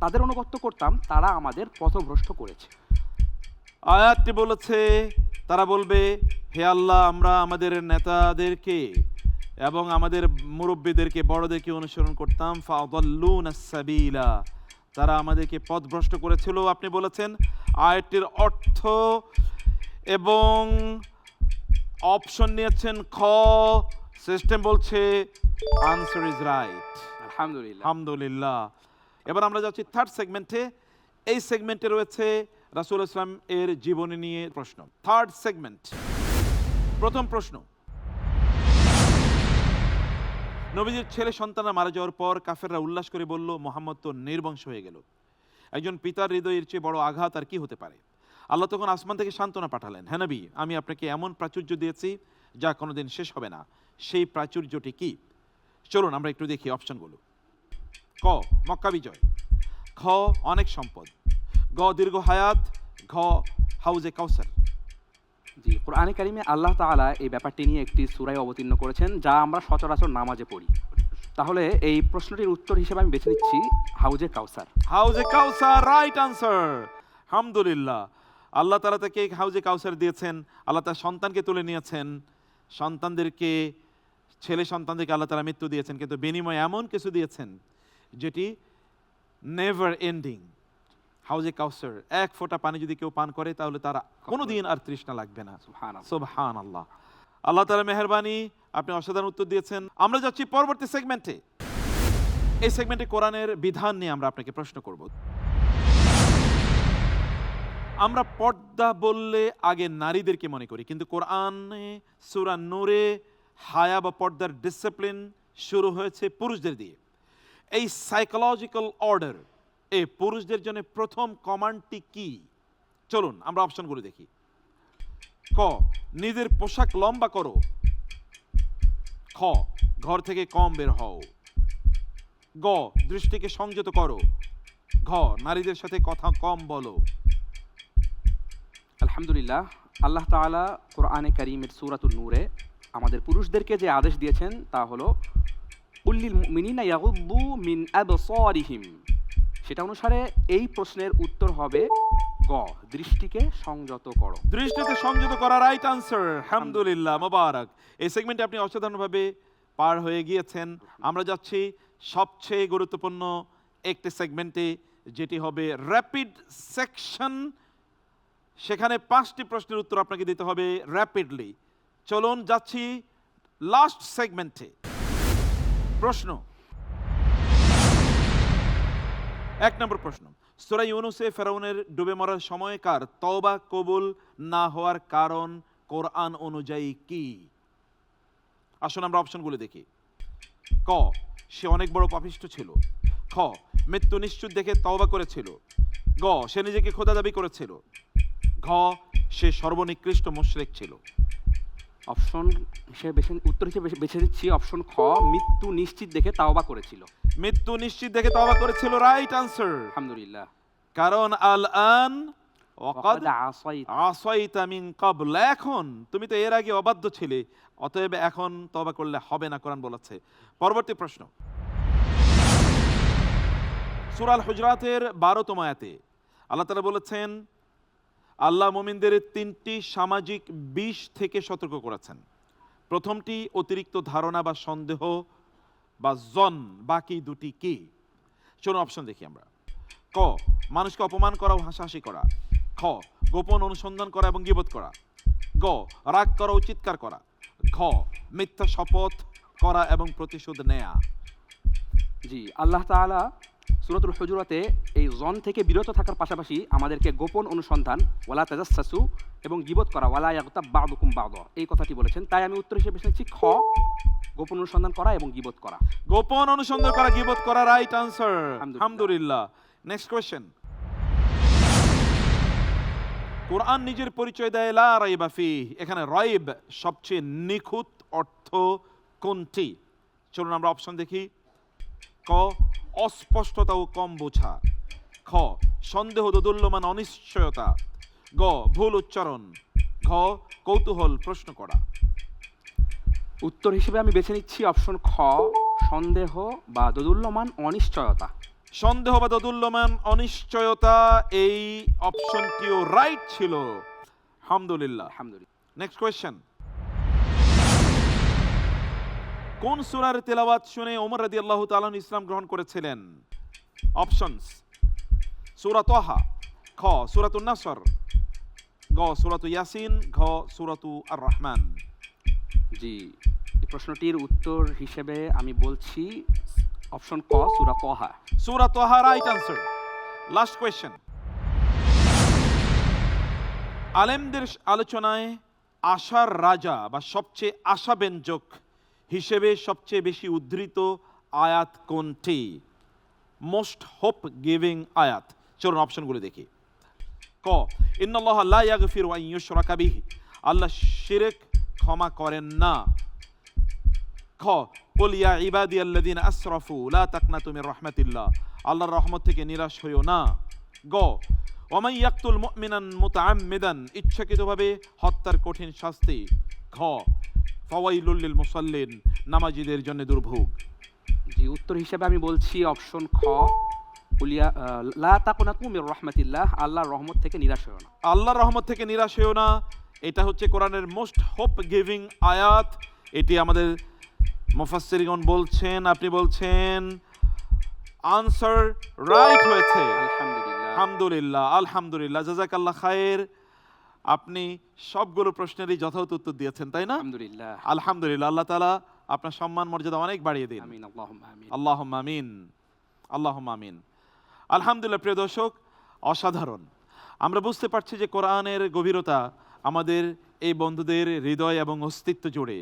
তাদের অনুগত্য করতাম, তারা আমাদের পথভ্রষ্ট করেছে। আয়াতটি বলেছে তারা বলবে, হে আল্লাহ, আমরা আমাদের নেতাদেরকে এবং আমাদের মুরব্বীদেরকে, বড়দেরকে অনুসরণ করতাম। ফাআদাল্লুনা সাবিলা, তারা আমাদেরকে পথভ্রষ্ট করেছিল। আপনি বলেছেন আয়াতটির অর্থ এবং অপশন নিয়েছেন খ। সিস্টেম বলছে আনসার ইজ রাইট। আলহামদুলিল্লাহ। আলহামদুলিল্লাহ। এবার আমরা যাচ্ছি থার্ড সেগমেন্টে। এই সেগমেন্টে রয়েছে রাসূল ইসলাম এর জীবনী নিয়ে প্রশ্ন। Third segment. প্রথম প্রশ্ন, নবীজির ছেলে সন্তানরা মারা যাওয়ার পর কাফেররা উল্লাস করে বলল, মুহাম্মদ তো নির্বংশ হয়ে গেল। একজন পিতার হৃদয়ের চেয়ে বড় আঘাত আর কি হতে পারে? আল্লাহ তখন আসমান থেকে সান্ত্বনা পাঠালেন, হ্যাঁ নবী, আমি আপনাকে এমন প্রাচুর্য দিয়েছি যা কোনোদিন শেষ হবে না। সেই প্রাচুর্যটি কি? চলুন আমরা একটু দেখি অপশনগুলো। ক, মক্কা বিজয়। খ, অনেক সম্পদ। গ, দীর্ঘ হায়াত। ঘ, হাউজে কাউসার। জি, কোরআনে কারিমে আল্লাহ তাআলা এই ব্যাপারটি নিয়ে একটি সূরায় অবতীর্ণ করেছেন যা আমরা সচরাচর নামাজে পড়ি। তাহলে এই প্রশ্নটির উত্তর হিসেবে আমি বেছে নিচ্ছি হাউজে কাউসার। হাউজে কাউসার, রাইট আনসার। আলহামদুলিল্লাহ। আল্লাহ তাআলা তাকে হাউজে কাউসার দিয়েছেন। আল্লাহ তার সন্তানকে তুলে নিয়েছেন, সন্তানদেরকে, ছেলে সন্তানদেরকে আল্লাহ তাআলা মৃত্যু দিয়েছেন, কিন্তু বিনিময়ে এমন কিছু দিয়েছেন যেটি নেভার এন্ডিং। হাউজে কাউসার, এক ফোঁটা পানি যদি কেউ পান করে তাহলে তার কোনোদিন আর তৃষ্ণা লাগবে না। সুবহানাল্লাহ। সুবহানাল্লাহ। আল্লাহ তাআলার মেহেরবানি, আপনি অসাধারণ উত্তর দিয়েছেন। আমরা যাচ্ছি পরবর্তী সেগমেন্টে। এই সেগমেন্টে কোরআনের বিধান নিয়ে আমরা আপনাকে প্রশ্ন করব। আমরা পর্দা বললে আগে নারীদেরকে মনে করি, কিন্তু কোরআনে সূরা নূরে হায়া বা পর্দার ডিসিপ্লিন শুরু হয়েছে পুরুষদের দিয়ে। এই সাইকোলজিক্যাল অর্ডার, এই পুরুষদের জন্য প্রথম কমান্ডটি কি? চলুন আমরা অপশনগুলো দেখি। ক, নিজের পোশাক লম্বা করো। খ, ঘর থেকে কম বের হও। গ, দৃষ্টিকে সংযত করো। ঘ, নারীদের সাথে কথা কম বলো। আলহামদুলিল্লাহ। আল্লাহ তাআলা কোরআনে কারীমের সূরাতুন নূরে আমাদের পুরুষদেরকে যে আদেশ দিয়েছেন তা হলো কুল্লিল মুমিনিনা ইয়াগুদ্দু মিন আবসারিহিম। সেটা অনুসারে এই প্রশ্নের উত্তর হবে গ, দৃষ্টিকে সংযত করো। দৃষ্টিতে সংযত করা, রাইট আনসার। আলহামদুলিল্লাহ, মোবারক। এই সেগমেন্টে আপনি অসাধারণভাবে পার হয়ে গিয়েছেন। আমরা যাচ্ছি সবচেয়ে গুরুত্বপূর্ণ একটি সেগমেন্টে, যেটি হবে র্যাপিড সেকশন। সেখানে 5টি প্রশ্নের উত্তর আপনাকে দিতে হবে র্যাপিডলি। চলুন যাচ্ছি লাস্ট সেগমেন্টে। প্রশ্ন, 1 নম্বর প্রশ্ন, সূরা ইউনূসে ফেরাউনের ডুবে মরার সময়কার তওবা কবুল না হওয়ার কারণ কোরআন অনুযায়ী কি? আসুন আমরা অপশনগুলো দেখি। ক, সে অনেক বড় পাপিষ্ঠ ছিল। খ, মৃত্যু নিশ্চিত দেখে তওবা করেছিল। গ, সে নিজেকে খোদা দাবি করেছিল। ঘ, সে সর্বনিকৃষ্ট মুশরিক ছিল। অপশন হিসেবে উত্তর হিসেবে বেছে নিচ্ছি অপশন খ, মৃত্যু নিশ্চিত দেখে তাওবা করেছিল। মৃত্যু নিশ্চিত দেখে তওবা করেছিল, রাইট আনসার। আলহামদুলিল্লাহ। কারণ আল আন ওয়াকাদ ওয়াকাদ আসাইত। আসাইতা মিন ক্বাবল, এখন তুমি তো এর আগে অবাধ্য ছিলে, অতএব এখন তওবা করলে হবে না, কোরআন বলেছে। পরবর্তী প্রশ্ন, সূরা আল হুজরাতের 12তম আয়াতে আল্লাহ তাআলা বলেছেন আল্লাহ মুমিনদের 3টি সামাজিক বিষ থেকে সতর্ক করেছেন। প্রথমটি অতিরিক্ত ধারণা বা সন্দেহ বা জন, বাকি দুটি কি? শোনো অপশন দেখি আমরা। ক, মানুষকে অপমান করা ও হাসাহাসি করা। খ, গোপন অনুসন্ধান করা এবং গীবত করা। গ, রাগ করা ও চিৎকার করা। ঘ, মিথ্যা শপথ করা এবং প্রতিশোধ নেয়া। জি, আল্লাহ তাআলা সূরাতুল হুজুরাতে এই জন থেকে বিরত থাকার পাশাপাশি আমাদেরকে গোপন অনুসন্ধান, ওয়ালা তাজাসসু, এবং গীবত করা, ওয়ালা ইয়াগতাব বা'দুকুম বা'দা, এই কথাটি বলেছেন। তাই আমি উত্তর হিসেবে বেছে নিচ্ছি খ, গোপন অনুসন্ধান করা এবং গীবত করা। গোপন অনুসন্ধান করা, গীবত করা, রাইট আনসার। আলহামদুলিল্লাহ। আলহামদুলিল্লাহ। নেক্সট কোয়েশ্চেন, কোরআন নিজের পরিচয় দেয় লা রাইবা ফিহ, এখানে রাইব সবচেয়ে নিখুঁত অর্থ কোনটি? চলুন আমরা অপশন দেখি। ক, অস্পষ্টতা ও কম বোঝা। খ, সন্দেহ, দোদুল্যমান, অনিশ্চয়তা। গ, ভুল উচ্চারণ। ঘ, কৌতূহল, প্রশ্ন করা। উত্তর হিসেবে আমি বেছে নিচ্ছি অপশন খ, সন্দেহ বা দোদুল্যমান অনিশ্চয়তা। সন্দেহ বা দোদুল্যমান অনিশ্চয়তা, এই অপশনটিও রাইট ছিল। আলহামদুলিল্লাহ। আলহামদুলিল্লাহ। নেক্সট কোয়েশ্চেন, কোন সূরার তেলাওয়াত শুনে ওমর রাদিয়াল্লাহু তাআলা আনহু ইসলাম গ্রহণ করেছিলেন? অপশনস, সূরা তাহা। খ, সূরাতুন নাসর। গ, সূরাতু ইয়াসিন। ঘ, সূরাতু আর রহমান। জি, এই প্রশ্নটির উত্তর হিসেবে আমি বলছি অপশন ক, সূরা তাহা। সূরা তাহা, রাইট আনসার। লাস্ট কোয়েশ্চেন, আলেমদের আলোচনায় আশার রাজা বা সবচেয়ে আশাব্যঞ্জক হিসেবে সবচেয়ে বেশি উদ্ধৃত আয়াত কোনটি? মোস্ট হোপ গিভিং আয়াত। চলুন অপশনগুলো দেখি। ক, ইন্নাল্লাহা লা ইয়াগফিরু আন ইউশরাকা বিহি, আল্লাহ শিরক ক্ষমা করেন না। খ, কুল ইয়া ইবাদিয়াল্লাযিনা আসরাফু লা তাকনাতু মির রাহমাতিল্লাহ, আল্লাহর রহমত থেকে নিরাশ হইও না। গ, ওয়ামান ইয়াকতুল মুমিনান মুতাআম্মিদান, ইচ্ছাকৃতভাবে হত্যার কঠিন শাস্তি। ঘ, ফাওয়াইলুল লিল মুসাল্লিন, নামাজীদের জন্য দুর্ভোগ। জি, উত্তর হিসেবে আমি বলছি অপশন খ, কুলিয়া লা তাকনাতু মির রাহমাতিল্লাহ, আল্লাহর রহমত থেকে নিরাশ হয়ো না। আল্লাহর রহমত থেকে নিরাশ হইও না, এটা হচ্ছে কোরআনের মোস্ট হোপ গিভিং আয়াত। এটি আমাদের মুফাসসিরগণ বলছেন, আপনি বলছেন আনসার রাইট হয়েছে। আলহামদুলিল্লাহ। আলহামদুলিল্লাহ, আলহামদুলিল্লাহ, জাযাকাল্লাহ খায়ের। আপনি সবগুলো প্রশ্নেরই যথাযথ উত্তর দিয়েছেন, তাই না? আলহামদুলিল্লাহ। আলহামদুলিল্লাহ। আল্লাহ তাআলা আপনার সম্মান মর্যাদা অনেক বাড়িয়ে দিন। আমিন, আল্লাহুম্মা আমিন। আল্লাহুম্মা আমিন, আল্লাহুম্মা আমিন। আলহামদুলিল্লাহ। প্রিয় দর্শক, অসাধারণ। আমরা বুঝতে পারছি যে কোরআনের গভীরতা আমাদের এই বন্ধুদের হৃদয় এবং অস্তিত্ব জুড়ে।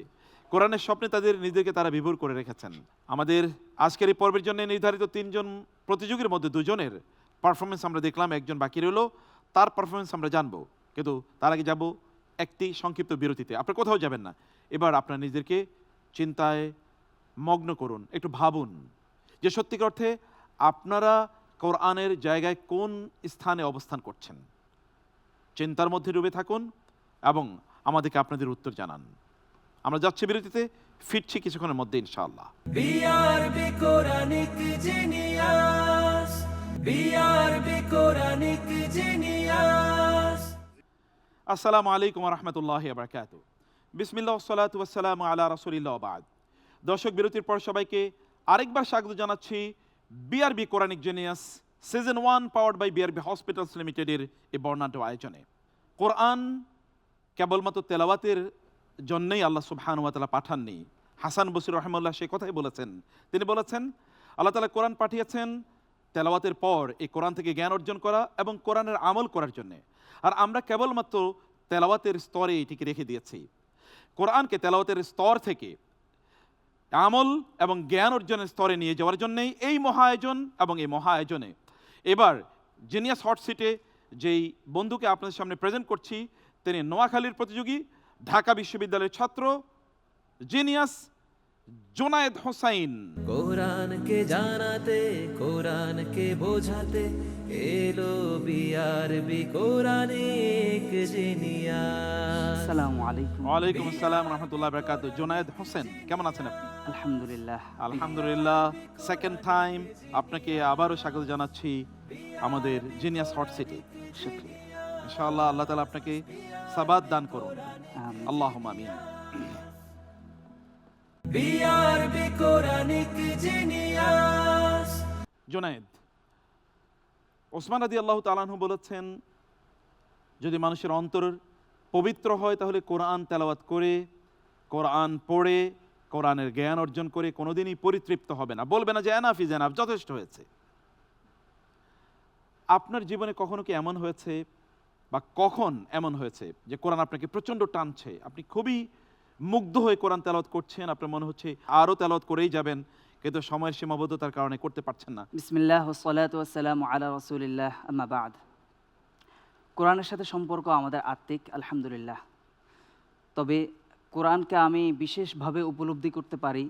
কোরআনের স্বপ্নে তাদের নিজেকে তারা বিভোর করে রেখেছেন। আমাদের আজকের এই পর্বের জন্য নির্ধারিত 3 জন প্রতিযোগীর মধ্যে 2 জনের পারফরমেন্স আমরা দেখলাম, একজন বাকি রইল, তার পারফরমেন্স আমরা জানবো। কিন্তু তার আগে যাব একটি সংক্ষিপ্ত বিরতিতে। আপনি কোথাও যাবেন না, এবার আপনার নিজেদেরকে চিন্তায় মগ্ন করুন, একটু ভাবুন যে সত্যিকার অর্থে আপনারা কোরআনের জায়গায় কোন স্থানে অবস্থান করছেন। চিন্তার মধ্যে ডুবে থাকুন এবং আমাদেরকে আপনাদের উত্তর জানান। আমরা যাচ্ছি বিরতিতে, ফিরছি কিছুক্ষণের মধ্যে ইনশাআল্লাহ। BRB Quranic Genius, BRB Quranic Genius. আসসালামু আলাইকুম ওয়া রাহমাতুল্লাহি ওয়া বারাকাতুহু। বিসমিল্লাহ ওয়াস সালাতু ওয়াস সালামু আলা রাসূলিল্লাহ ওয়া বা'দ। দর্শক বিরতির পর সবাইকে আরেকবার স্বাগত জানাচ্ছি BRB Quranic genius season 1 powered by BRB hospitals লিমিটেডের এই বর্ণাঢ্য আয়োজনে। কোরআন কেবলমাত্র তেলাওয়াতের জন্যই আল্লাহ সুবহানাহু ওয়া তাআলা পাঠাননি। হাসান বসরি রাহিমাহুল্লাহ সেই কথাই বলেছেন। তিনি বলেছেন আল্লাহ তাআলা কোরআন পাঠিয়েছেন তেলাওয়াতের পর এই কোরআন থেকে জ্ঞান অর্জন করা এবং কোরআনের আমল করার জন্যে। আর আমরা কেবলমাত্র তেলাওয়াতের স্তরে এটিকে রেখে দিয়েছি। কোরআনকে তেলাওয়াতের স্তর থেকে আমল এবং জ্ঞান অর্জনের স্তরে নিয়ে যাওয়ার জন্যই এই মহা আয়োজন এবং এই মহা আয়োজনে এবার জিনিয়াস হট সিটে যেই বন্ধুকে আপনাদের সামনে প্রেজেন্ট করছি তিনি নোয়াখালীর প্রতিযোগী, ঢাকা বিশ্ববিদ্যালয়ের ছাত্র, জিনিয়াস জোনায়েদ হোসাইন। কোরআনকে জানাতে কোরআনকে বোঝাতে এলো বিআরবি কোরআনিক জিনিয়াস। আসসালামু আলাইকুম। ওয়ালাইকুম আসসালাম রাহমাতুল্লাহি ওয়া বারাকাতুহু। জোনায়েদ হোসেন, কেমন আছেন আপনি? আলহামদুলিল্লাহ। আলহামদুলিল্লাহ। সেকেন্ড টাইম আপনাকে আবারও স্বাগত জানাচ্ছি আমাদের জিনিয়াস হট সিটি। শুকরিয়া। ইনশাআল্লাহ আল্লাহ তাআলা আপনাকে সাবাত দান করুন। আমিন। আল্লাহুম্মা আমিন। BRB Quranic genius. জুনায়েদ, ওসমান রাদিয়াল্লাহু তাআলা আনহু বলেছেন যদি মানুষের অন্তর পবিত্র হয় তাহলে কোরআন তেলাওয়াত করে, কোরআন পড়ে, কোরআনের জ্ঞান অর্জন করে কোনোদিনই পরিতৃপ্ত হবে না, বলবে না যে এনাফ ইজ এনাফ, যথেষ্ট হয়েছে। আপনার জীবনে কখনো কি এমন হয়েছে বা কখন এমন হয়েছে যে কোরআন আপনাকে প্রচণ্ড টানছে, আপনি খুবই মুগ্ধ হয়ে কোরআন তেলাওয়াত করছেন, আপনার মনে হচ্ছে আরও তেলাওয়াত করেই যাবেন, কিন্তু সময়ের সীমাবদ্ধতার কারণে করতে পারছেন না? বিসমিল্লাহ ওয়াসসালাতু ওয়াসসালামু আলা রাসূলিল্লাহ, আম্মা বা'দ। কোরআনের সাথে সম্পর্ক আমাদের আত্মিক, আলহামদুলিল্লাহ। তবে কোরআনকে আমি বিশেষভাবে উপলব্ধি করতে পারি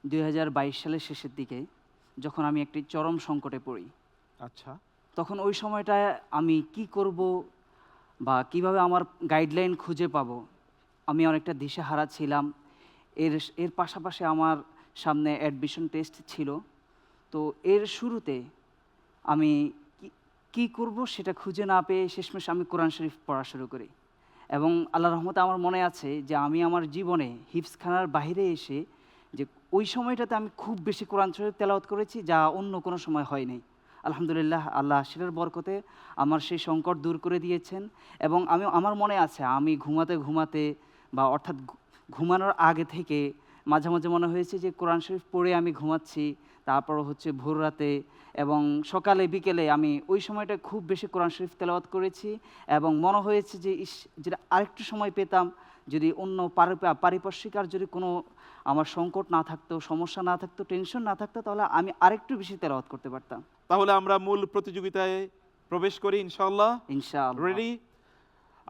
2022 সালের শেষের দিকে, যখন আমি একটি চরম সংকটে পড়ি। আচ্ছা, তখন ওই সময়টায় আমি কি করব বা কিভাবে আমার গাইডলাইন খুঁজে পাবো, আমি অনেকটা দিশেহারা ছিলাম। এর পাশাপাশি আমার সামনে অ্যাডমিশন টেস্ট ছিল। তো এর শুরুতে আমি কি করব সেটা খুঁজে না পেয়ে শেষমেশ আমি কোরআন শরীফ পড়া শুরু করি। এবং আল্লাহর রহমতে আমার মনে আছে যে আমি আমার জীবনে হিফজখানার বাইরে এসে যে ওই সময়টাতে আমি খুব বেশি কোরআন শরীফ তেলাওয়াত করেছি, যা অন্য কোনো সময় হয়নি। আলহামদুলিল্লাহ, আল্লাহ সেটার বরকতে আমার সেই সংকট দূর করে দিয়েছেন। এবং আমার মনে আছে আমি ঘুমাতে বা অর্থাৎ ঘুমানোর আগে থেকে মাঝে মাঝে মনে হয়েছে যে কোরআন শরীফ পড়ে আমি ঘুমাচ্ছি, তারপর হচ্ছে ভোর রাতে এবং সকালে বিকেলে আমি ওই সময়টা খুব বেশি কোরআন শরীফ তেলাওয়াত করেছি। এবং মনে হয়েছে যে যেটা আরেকটু সময় পেতাম, যদি অন্য পারিপার্শ্বিক আর যদি কোনো আমার সংকট না থাকতো, সমস্যা না থাকতো, টেনশন না থাকতো, তাহলে আমি আরেকটু বেশি তেলাওয়াত করতে পারতাম। তাহলে আমরা মূল প্রতিযোগিতায় প্রবেশ করি ইনশাআল্লাহ। ইনশাআল্লাহ। রেডি?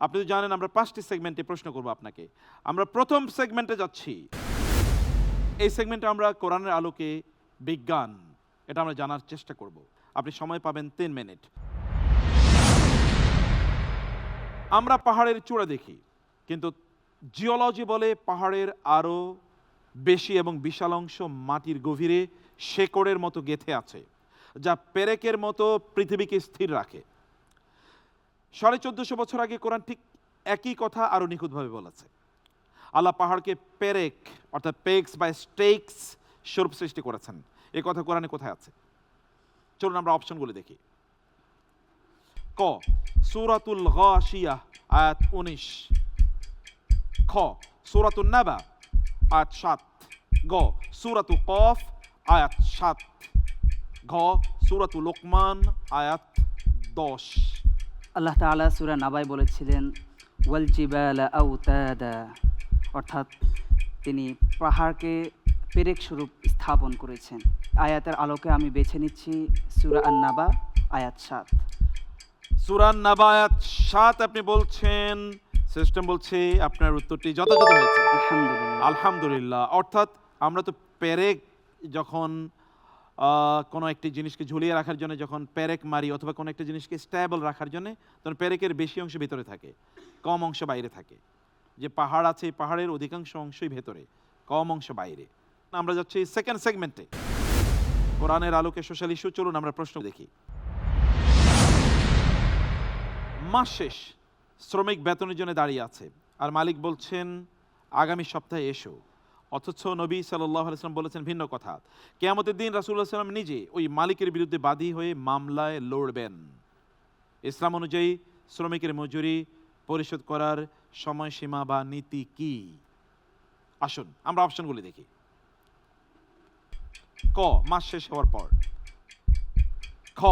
আপনি তো জানেন আমরা 5টি সেগমেন্টে প্রশ্ন করব আপনাকে। আমরা প্রথম সেগমেন্টে যাচ্ছি। এই সেগমেন্টে আমরা কোরআনের আলোকে বিজ্ঞান, এটা আমরা জানার চেষ্টা করব। আপনি সময় পাবেন 3 মিনিট। আমরা পাহাড়ের চূড়া দেখি, কিন্তু জিওলজি বলে পাহাড়ের আরও বেশি এবং বিশাল অংশ মাটির গভীরে শেকড়ের মতো গেঁথে আছে, যা পেরেকের মতো পৃথিবীকে স্থির রাখে। 1450 বছর আগে কোরআন ঠিক একই কথা আরও নিখুঁতভাবে বলেছে। আল্লাহ পাহাড়কে পেরেক অর্থাৎ পেক্স বা স্টেকস স্বরূপ সৃষ্টি করেছেন। এই কথা কোরআনে কোথায় আছে? চলুন আমরা অপশনগুলো দেখি। ক, সূরাতুল গাশিয়াহ আয়াত 19। খ, সূরাতুন নাবা আয়াত 7। গ, সূরাতু কফ আয়াত 7। ঘ, সূরাতুল লোকমান আয়াত 10। আল্লাহ তাআলা সূরা নাবায় বলেছিলেন ওয়াল জিবালা আওতাদা, অর্থাৎ তিনি পাহাড়কে পেরেক স্বরূপ স্থাপন করেছেন। আয়াতের আলোকে আমি বেছে নিচ্ছি সূরা আন-নাবা আয়াত 7। সূরা নাবা আয়াত 7 আপনি বলছেন, সিস্টেম বলছে আপনার উত্তরটি যথাযথ হয়েছে। আলহামদুলিল্লাহ। আলহামদুলিল্লাহ। অর্থাৎ আমরা তো পেরেক যখন কোনো একটি জিনিসকে ঝুলিয়ে রাখার জন্য যখন পেরেক মারি অথবা কোনো একটা জিনিসকে স্ট্যাবল রাখার জন্য, তখন পেরেকের বেশি অংশ ভিতরে থাকে, কম অংশ বাইরে থাকে। যে পাহাড় আছে পাহাড়ের অধিকাংশ অংশই ভেতরে, কম অংশ বাইরে। আমরা যাচ্ছি সেকেন্ড সেগমেন্টে, কোরআনের আলোকে সোশ্যাল ইস্যু। চলুন আমরা প্রশ্ন দেখি। মাস শেষ, শ্রমিক বেতনের জন্য দাঁড়িয়ে আছে আর মালিক বলছেন আগামী সপ্তাহে এসো। অথচ নবী সাল্লাল্লাহু আলাইহি ওয়াসাল্লাম বলেছেন ভিন্ন কথা। কিয়ামতের দিন রাসূলুল্লাহ সাল্লাল্লাহু আলাইহি ওয়াসাল্লাম নিজে ওই মালিকের বিরুদ্ধে বাদী হয়ে মামলায় লড়বেন। ইসলাম অনুযায়ী শ্রমিকের মজুরি পরিশোধ করার সময়সীমা বা নীতি কি? আসুন আমরা অপশনগুলি দেখি। ক, মাস শেষ হওয়ার পর। খ,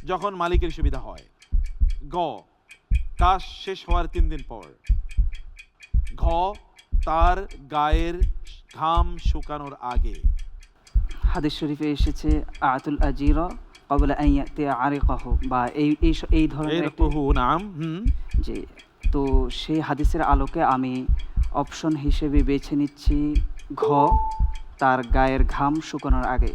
যখন মালিকের সুবিধা হয়। গ, কাজ শেষ হওয়ার 3 দিন পর। ঘ, তার গায়ের ঘাম শুকানোর আগে। হাদিস শরীফে এসেছে আতুল আজিরা ক্বাবলা আন ইয়াতি আরিকাহু, বা এই ধরনের একটি, এরকহু নাম। যে তো সেই হাদিসের আলোকে আমি অপশন হিসেবে বেছে নিচ্ছি ঘ, তার গায়ের ঘাম শুকানোর আগে।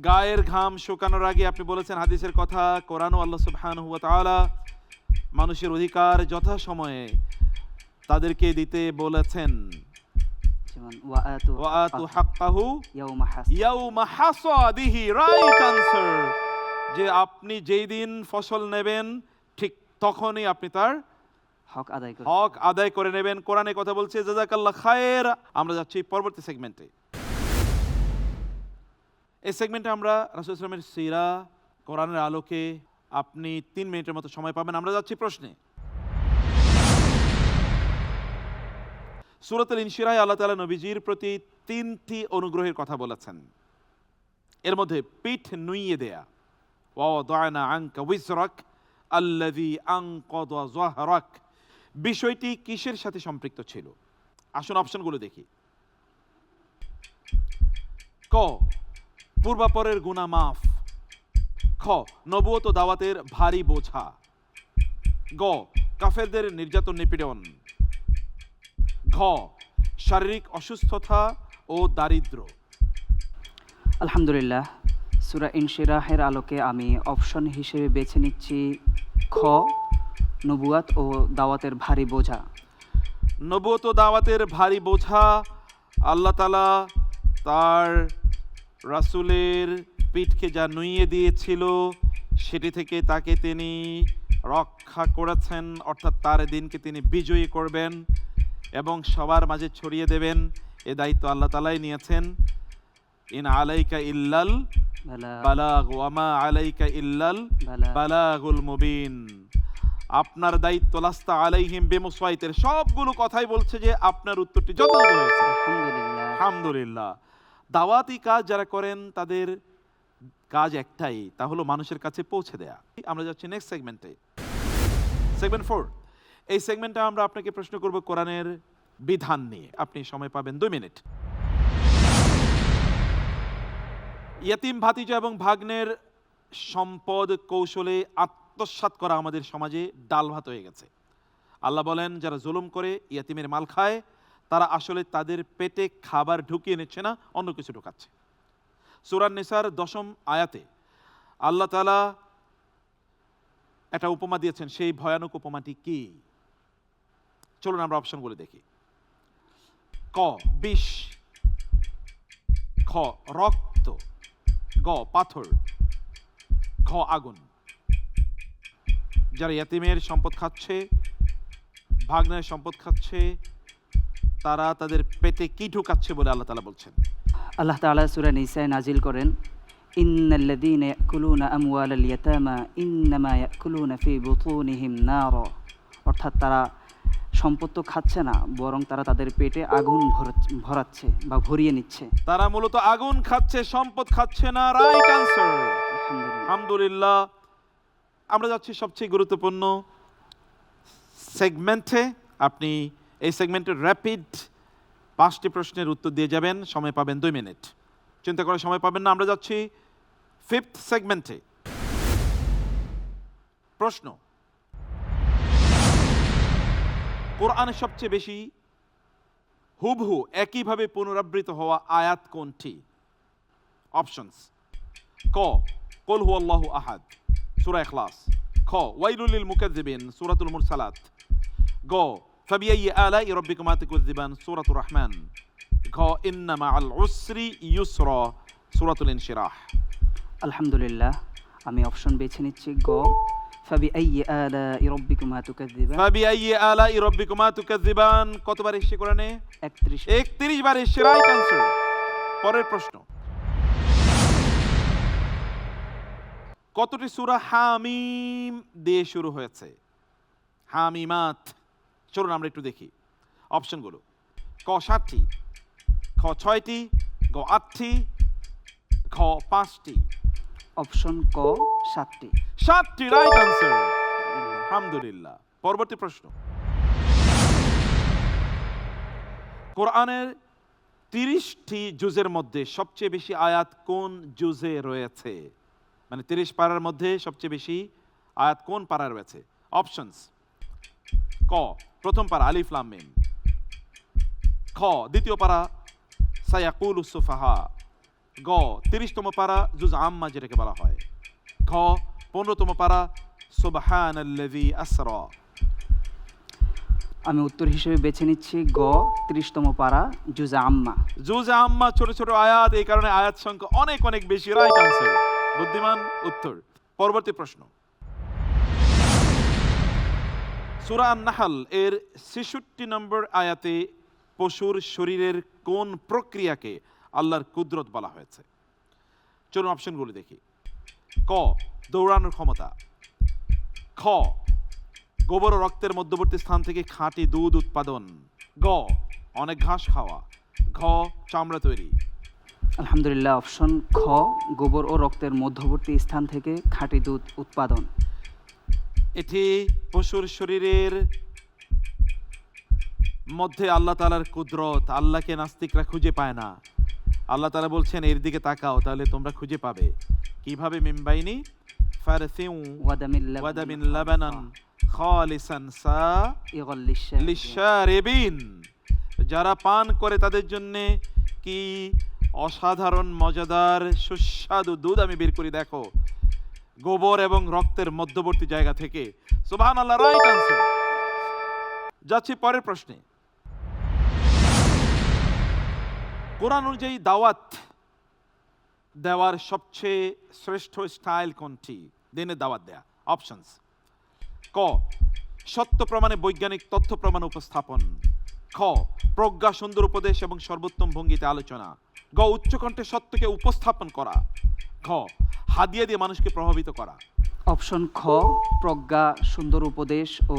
গায়ের ঘাম শুকানোর আগে আপনি বলেছেন হাদিসের কথা। কোরআন ও আল্লাহ সুবহানাহু ওয়া তাআলা মানুষের অধিকার যথাসময়ে তাদেরকে দিতে বলেছেন। যেমন ওয়াআতু হাক্কাহু ইয়াউমা ইয়াউমা হাসাদিহি, রাইট আনসার। যে আপনি যেই দিন ফসল নেবেন ঠিক তখনই আপনি তার হক আদায় করে। হক আদায় করে নেবেন। কোরআনে কথা বলছে জাযাকাল্লাহ খায়ের। আমরা যাচ্ছি পরবর্তী সেগমেন্টে। এই সেগমেন্টে আমরা রাসূল সাল্লাল্লাহু আলাইহি ওয়াসাল্লামের সিরা কোরআনের আলোকে আপনি 3 মিনিটের মতো সময় পাবেন। আমরা যাচ্ছি প্রশ্নে। সূরাতুল ইনশিরাহে আল্লাহ তাআলা নবীজির প্রতি 3টি অনুগ্রহের কথা বলেছেন। এর মধ্যে পিঠ নুইয়ে দেয়া, ওয়া ওয়াদানা আনকা উইজরাক আল্লাযী আনকাযা যাহরাক, বিষয়টি কিসের সাথে সম্পৃক্ত ছিল? আসুন অপশনগুলো দেখি। ক, পূর্বাপরের গুনাহ মাফ। খ, নবুয়ত ও দাওয়াতের ভারী বোঝা। গ, কাফেরদের নির্যাতন নিপীড়ন। ঘ, শারীরিক অসুস্থতা ও দারিদ্র্য। আলহামদুলিল্লাহ, সূরা ইনশিরাহের আলোকে আমি অপশন হিসেবে বেছে নিচ্ছি খ, নবুয়াত ও দাওয়াতের ভারী বোঝা। নবুয়ত ও দাওয়াতের ভারী বোঝা আল্লাহ তাআলা তার রাসূলের পিঠকে যা নুইয়ে দিয়েছিল সেটি থেকে তাকে তিনি রক্ষা করেছেন, অর্থাৎ তার দিনকে তিনি বিজয়ী করবেন এবং সবার মাঝে ছড়িয়ে দেবেন। এ দায়িত্ব আল্লাহ তাআলাই নিয়েছেন। ইন আলাইকা ইল্লাল বালাগ ওয়া মা আলাইকা ইল্লাল বালাগুল মুবিন। আপনার দায়িত্ব লাস্তা আলাইহিম বিমুসাইতির। সবগুলো কথাই বলছে যে আপনার উত্তরটি যথাযথ হয়েছে। আলহামদুলিল্লাহ। আলহামদুলিল্লাহ। দাওয়াতি কাজ যারা করেন তাদের কাজ একটাই, তা হলো মানুষের কাছে পৌঁছে দেয়া। আমরা যাচ্ছি নেক্সট সেগমেন্টে, সেগমেন্ট 4। এই সেগমেন্টে আমরা আপনাকে প্রশ্ন করব কোরআনের বিধান নিয়ে। আপনি সময় পাবেন 2 মিনিট। ইয়াতিম ভাতিজা এবং ভাগ্নের সম্পদ কৌশলে আত্মসাৎ করা আমাদের সমাজে ডাল ভাত হয়ে গেছে। আল্লাহ বলেন যারা জুলুম করে ইয়াতিমের মাল খায় তারা আসলে তাদের পেটে খাবার ঢুকিয়ে নিচ্ছে না, অন্য কিছু ঢুকাচ্ছে। সূরা নিসার 10ম আয়াতে আল্লাহ তাআলা একটা উপমা দিয়েছেন। সেই ভয়ানক উপমাটি কি? চলুন আমরা অপশনগুলো দেখি। ক, বিষ। খ, রক্ত। গ, পাথর। ঘ, আগুন। যারা ইয়াতিমের সম্পদ খাচ্ছে, ভাগ্নের সম্পদ খাচ্ছে, তারা তাদের পেটে কি ঢুকাচ্ছে বলে আল্লাহ তাআলা বলছেন? আল্লাহ তাআলা সূরা নিসায় নাজিল করেন, ইন্নাল্লাযীনা ইয়াকুলুনা আমওয়ালাল ইয়াতামা ইন্নামা ইয়াকুলুনা ফি বুতুনিহিম নার। অর্থাৎ তারা সম্পদ তো খাচ্ছে না, বরং তারা তাদের পেটে আগুন ভরাচ্ছে বা ভরিয়ে নিচ্ছে। তারা মূলত আগুন খাচ্ছে, সম্পদ খাচ্ছে না। Right answer. আলহামদুলিল্লাহ। আলহামদুলিল্লাহ। আমরা যাচ্ছি সবচেয়ে গুরুত্বপূর্ণ সেগমেন্টে। আপনি এই সেগমেন্টের র্যাপিড 5টি প্রশ্নের উত্তর দিয়ে যাবেন। সময় পাবেন 2 মিনিট। চিন্তা করে সময় পাবেন না। আমরা যাচ্ছি 5th সেগমেন্টে। প্রশ্ন, কোরআনের সবচেয়ে বেশি হুবহু একইভাবে পুনরাবৃত্ত হওয়া আয়াত কোনটি? অপশনস: ক, কুল হুয়াল্লাহু আহাদ, সূরা ইখলাস। খ, ওয়াইলুল লিল মুকাজ্জিবিন, সূরাতুল মুরসালাত। গ, ফাবিআইয়ি আলাই রাব্বিকুমা তুকাজ্জিবান, সূরাতুর রহমান। ঘ, ইন্না মাআল উসরি ইউসরা, সূরাতুল ইনশিরাহ। আলহামদুলিল্লাহ, আমি অপশন বেছে নিচ্ছি গ, ফাবিআইয়ি আলাই রাব্বিকুমা তুকাযযিবান। ফাবিআইয়ি আলাই রাব্বিকুমা তুকাযযিবান কতবার এসেছে কোরআনে? 31 বার এসেছে। Right answer. পরের প্রশ্ন, কতটি সূরা হামিম দিয়ে শুরু হয়েছে? হামিমাত। চলুন আমরা একটু দেখি অপশনগুলো। ক 7টি, খ 6টি, গ 8টি, খ 5টি। অপশন ক 7টি। 7টি রাইট অ্যানসার। আলহামদুলিল্লাহ। পরবর্তী প্রশ্ন, কোরআনের 30টি জুজের মধ্যে সবচেয়ে বেশি আয়াত কোন জুজে রয়েছে? মানে 30 পারার মধ্যে সবচেয়ে বেশি আয়াত কোন পারা রয়েছে? অপশনস: ক প্রথম পারা আলিফ লাম মিম, খ দ্বিতীয় পারা সায়াকুলুস সুফাহা, গ 30তম পারা জুজ আম্মা যেটাকে বলা হয়, খ 15তম পারা সুবহানাল্লাযী আসরা। আমি উত্তর হিসেবে বেছে নিচ্ছি গ 30তম পারা জুজ আম্মা। জুজ আম্মা ছোট ছোট আয়াত, এই কারণে আয়াত সংখ্যা অনেক অনেক বেশি। Right answer. বুদ্ধিমান উত্তর। পরবর্তী প্রশ্ন, সূরা আন-নাহল এর 66 নম্বর আয়াতে পশুর শরীরের কোন প্রক্রিয়াকে আল্লাহর কুদরত বলা হয়েছে? চলুন অপশনগুলো দেখি। ক দৌড়ানোর ক্ষমতা, খ গোবর ও রক্তের মধ্যবর্তী স্থান থেকে খাঁটি দুধ উৎপাদন, গ অনেক ঘাস খাওয়া, ঘ চামড়া তৈরি। আলহামদুলিল্লাহ, অপশন খ গোবর ও রক্তের মধ্যবর্তী স্থান থেকে খাঁটি দুধ উৎপাদন। এটি পশুর শরীরের মধ্যে আল্লাহ তাআলার কুদরত। আল্লাহকে নাস্তিকরা খুঁজে পায় না। আল্লাহ তাআলা বলছেন এর দিকে তাকাও, তাহলে তোমরা খুঁজে পাবে। কিভাবে? মিমবাইনি ফারসিউ ওয়াদামিন লাবানান খালিসান ইগল লিশারিবিন। লিশারিবিন, যারা পান করে তাদের জন্য কি অসাধারণ মজাদার সুস্বাদু দুধ আমি বের করি দেখো, গোবর এবং রক্তের মধ্যবর্তী জায়গা থেকে। সুবহানাল্লাহ, রাইট আনসার। যাচ্ছি পরের প্রশ্নে। কোরআন অনুযায়ী দাওয়াত দেওয়ার সবচেয়ে শ্রেষ্ঠ স্টাইল কোনটি? দিনের দাওয়াত দেয়া। অপশনস: ক সত্য প্রমাণে বৈজ্ঞানিক তথ্য প্রমাণ উপস্থাপন, খ প্রজ্ঞা সুন্দর উপদেশ এবং সর্বোত্তম ভঙ্গিতে আলোচনা, গ উচ্চকণ্ঠে সত্যকে উপস্থাপন করা, ঘ হাদিয়া দিয়ে মানুষকে প্রভাবিত করা। অপশন খ প্রজ্ঞা সুন্দর উপদেশ ও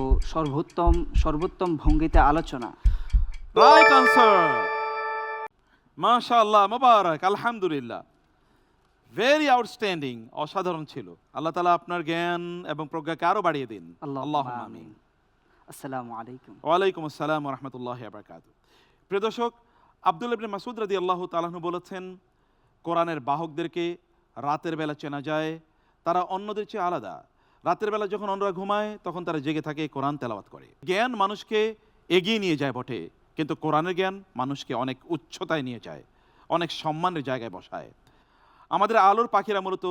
সর্বোত্তম ভঙ্গিতে আলোচনা। Right answer. মাশাআল্লাহ, মুবারক, আলহামদুলিল্লাহ, ভেরি আউটস্ট্যান্ডিং, অসাধারণ ছিল। আল্লাহ তাআলা আপনার জ্ঞান এবং প্রজ্ঞাকে আরো বাড়িয়ে দিন। আল্লাহুম্মা আমিন। আসসালামু আলাইকুম। ওয়ালাইকুম আসসালাম ওয়া রাহমাতুল্লাহি ওয়া বারাকাতুহু। প্রিয় দর্শক, আব্দুল্লাহ ইবনে মাসউদ রাদিয়াল্লাহু তাআলা আনহু বলেছেন, কোরআনের বাহকদেরকে রাতের বেলা চেনা যায়, তারা অন্যদের চেয়ে আলাদা। রাতের বেলা যখন অন্যরা ঘুমায় তখন তারা জেগে থাকে, কোরআন তেলাওয়াত করে। জ্ঞান মানুষকে এগিয়ে নিয়ে যায় বটে, কিন্তু কোরআনের জ্ঞান মানুষকে অনেক উচ্চতায় নিয়ে যায়, অনেক সম্মানের জায়গায় বসায়। আমাদের আলোর পাখিরা মূলত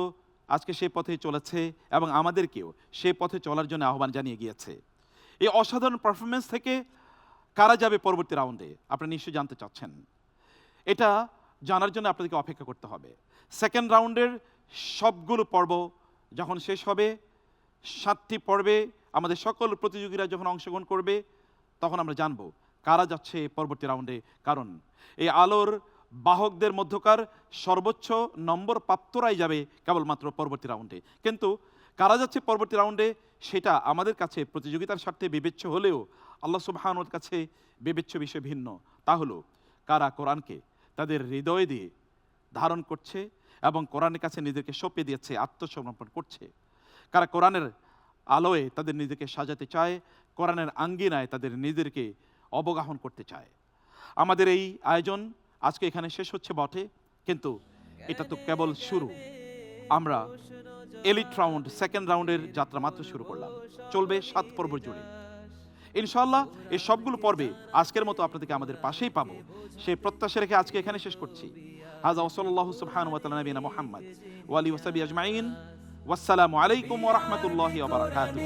আজকে সেই পথে চলেছে এবং আমাদেরকেও সেই পথে চলার জন্য আহ্বান জানিয়ে গিয়েছে। এই অসাধারণ পারফরমেন্স থেকে কারা যাবে পরবর্তী রাউন্ডে আপনি নিশ্চয়ই জানতে চাচ্ছেন। এটা জানার জন্য আপনাদেরকে অপেক্ষা করতে হবে। সেকেন্ড রাউন্ডের সবগুলো পর্ব যখন শেষ হবে, 7টি পর্বে আমাদের সকল প্রতিযোগীরা যখন অংশগ্রহণ করবে, তখন আমরা জানবো কারা যাচ্ছে পরবর্তী রাউন্ডে। কারণ এই আলোর বাহকদের মধ্যকার সর্বোচ্চ নম্বর প্রাপ্তরাই যাবে কেবলমাত্র পরবর্তী রাউন্ডে। কিন্তু কারা যাচ্ছে পরবর্তী রাউন্ডে সেটা আমাদের কাছে প্রতিযোগিতার স্বার্থে বিবেচ্য হলেও আল্লাহ সুবহানাহুর কাছে বিবেচ্য বিষয় ভিন্ন। তা হলো কারা কোরআনকে তাদের হৃদয় দিয়ে ধারণ করছে এবং কোরআনের কাছে নিজেকে সঁপে দিয়েছে, আত্মসমর্পণ করছে। কারা কোরআনের আলোয় তাদের নিজেকে সাজাতে চায়, কোরআনের আঙ্গিনায় তাদের নিজেদেরকে অবগাহন করতে চায়। আমাদের এই আয়োজন আজকে এখানে শেষ হচ্ছে বটে, কিন্তু এটা তো কেবল শুরু। আমরা এলিট রাউন্ড, সেকেন্ড রাউন্ডের যাত্রা মাত্র শুরু করলাম। চলবে 7 পর্ব জুড়ে। ইনশাআল্লাহ এই সবগুলো পর্বে আজকের মতো আপনাদেরকে আমাদের পাশেই পাবো, সেই প্রত্যাশা রেখে আজকে এখানে শেষ করছি। হাযা ওয়া সাল্লাল্লাহু সুবহানাহু ওয়া তাআলা নবিনা মুহাম্মদ ওয়া আলিহি ওয়া সাহবিহি আজমাইন। ওয়াসসালামু আলাইকুম ওয়া রাহমাতুল্লাহি ওয়া বারাকাতুহু।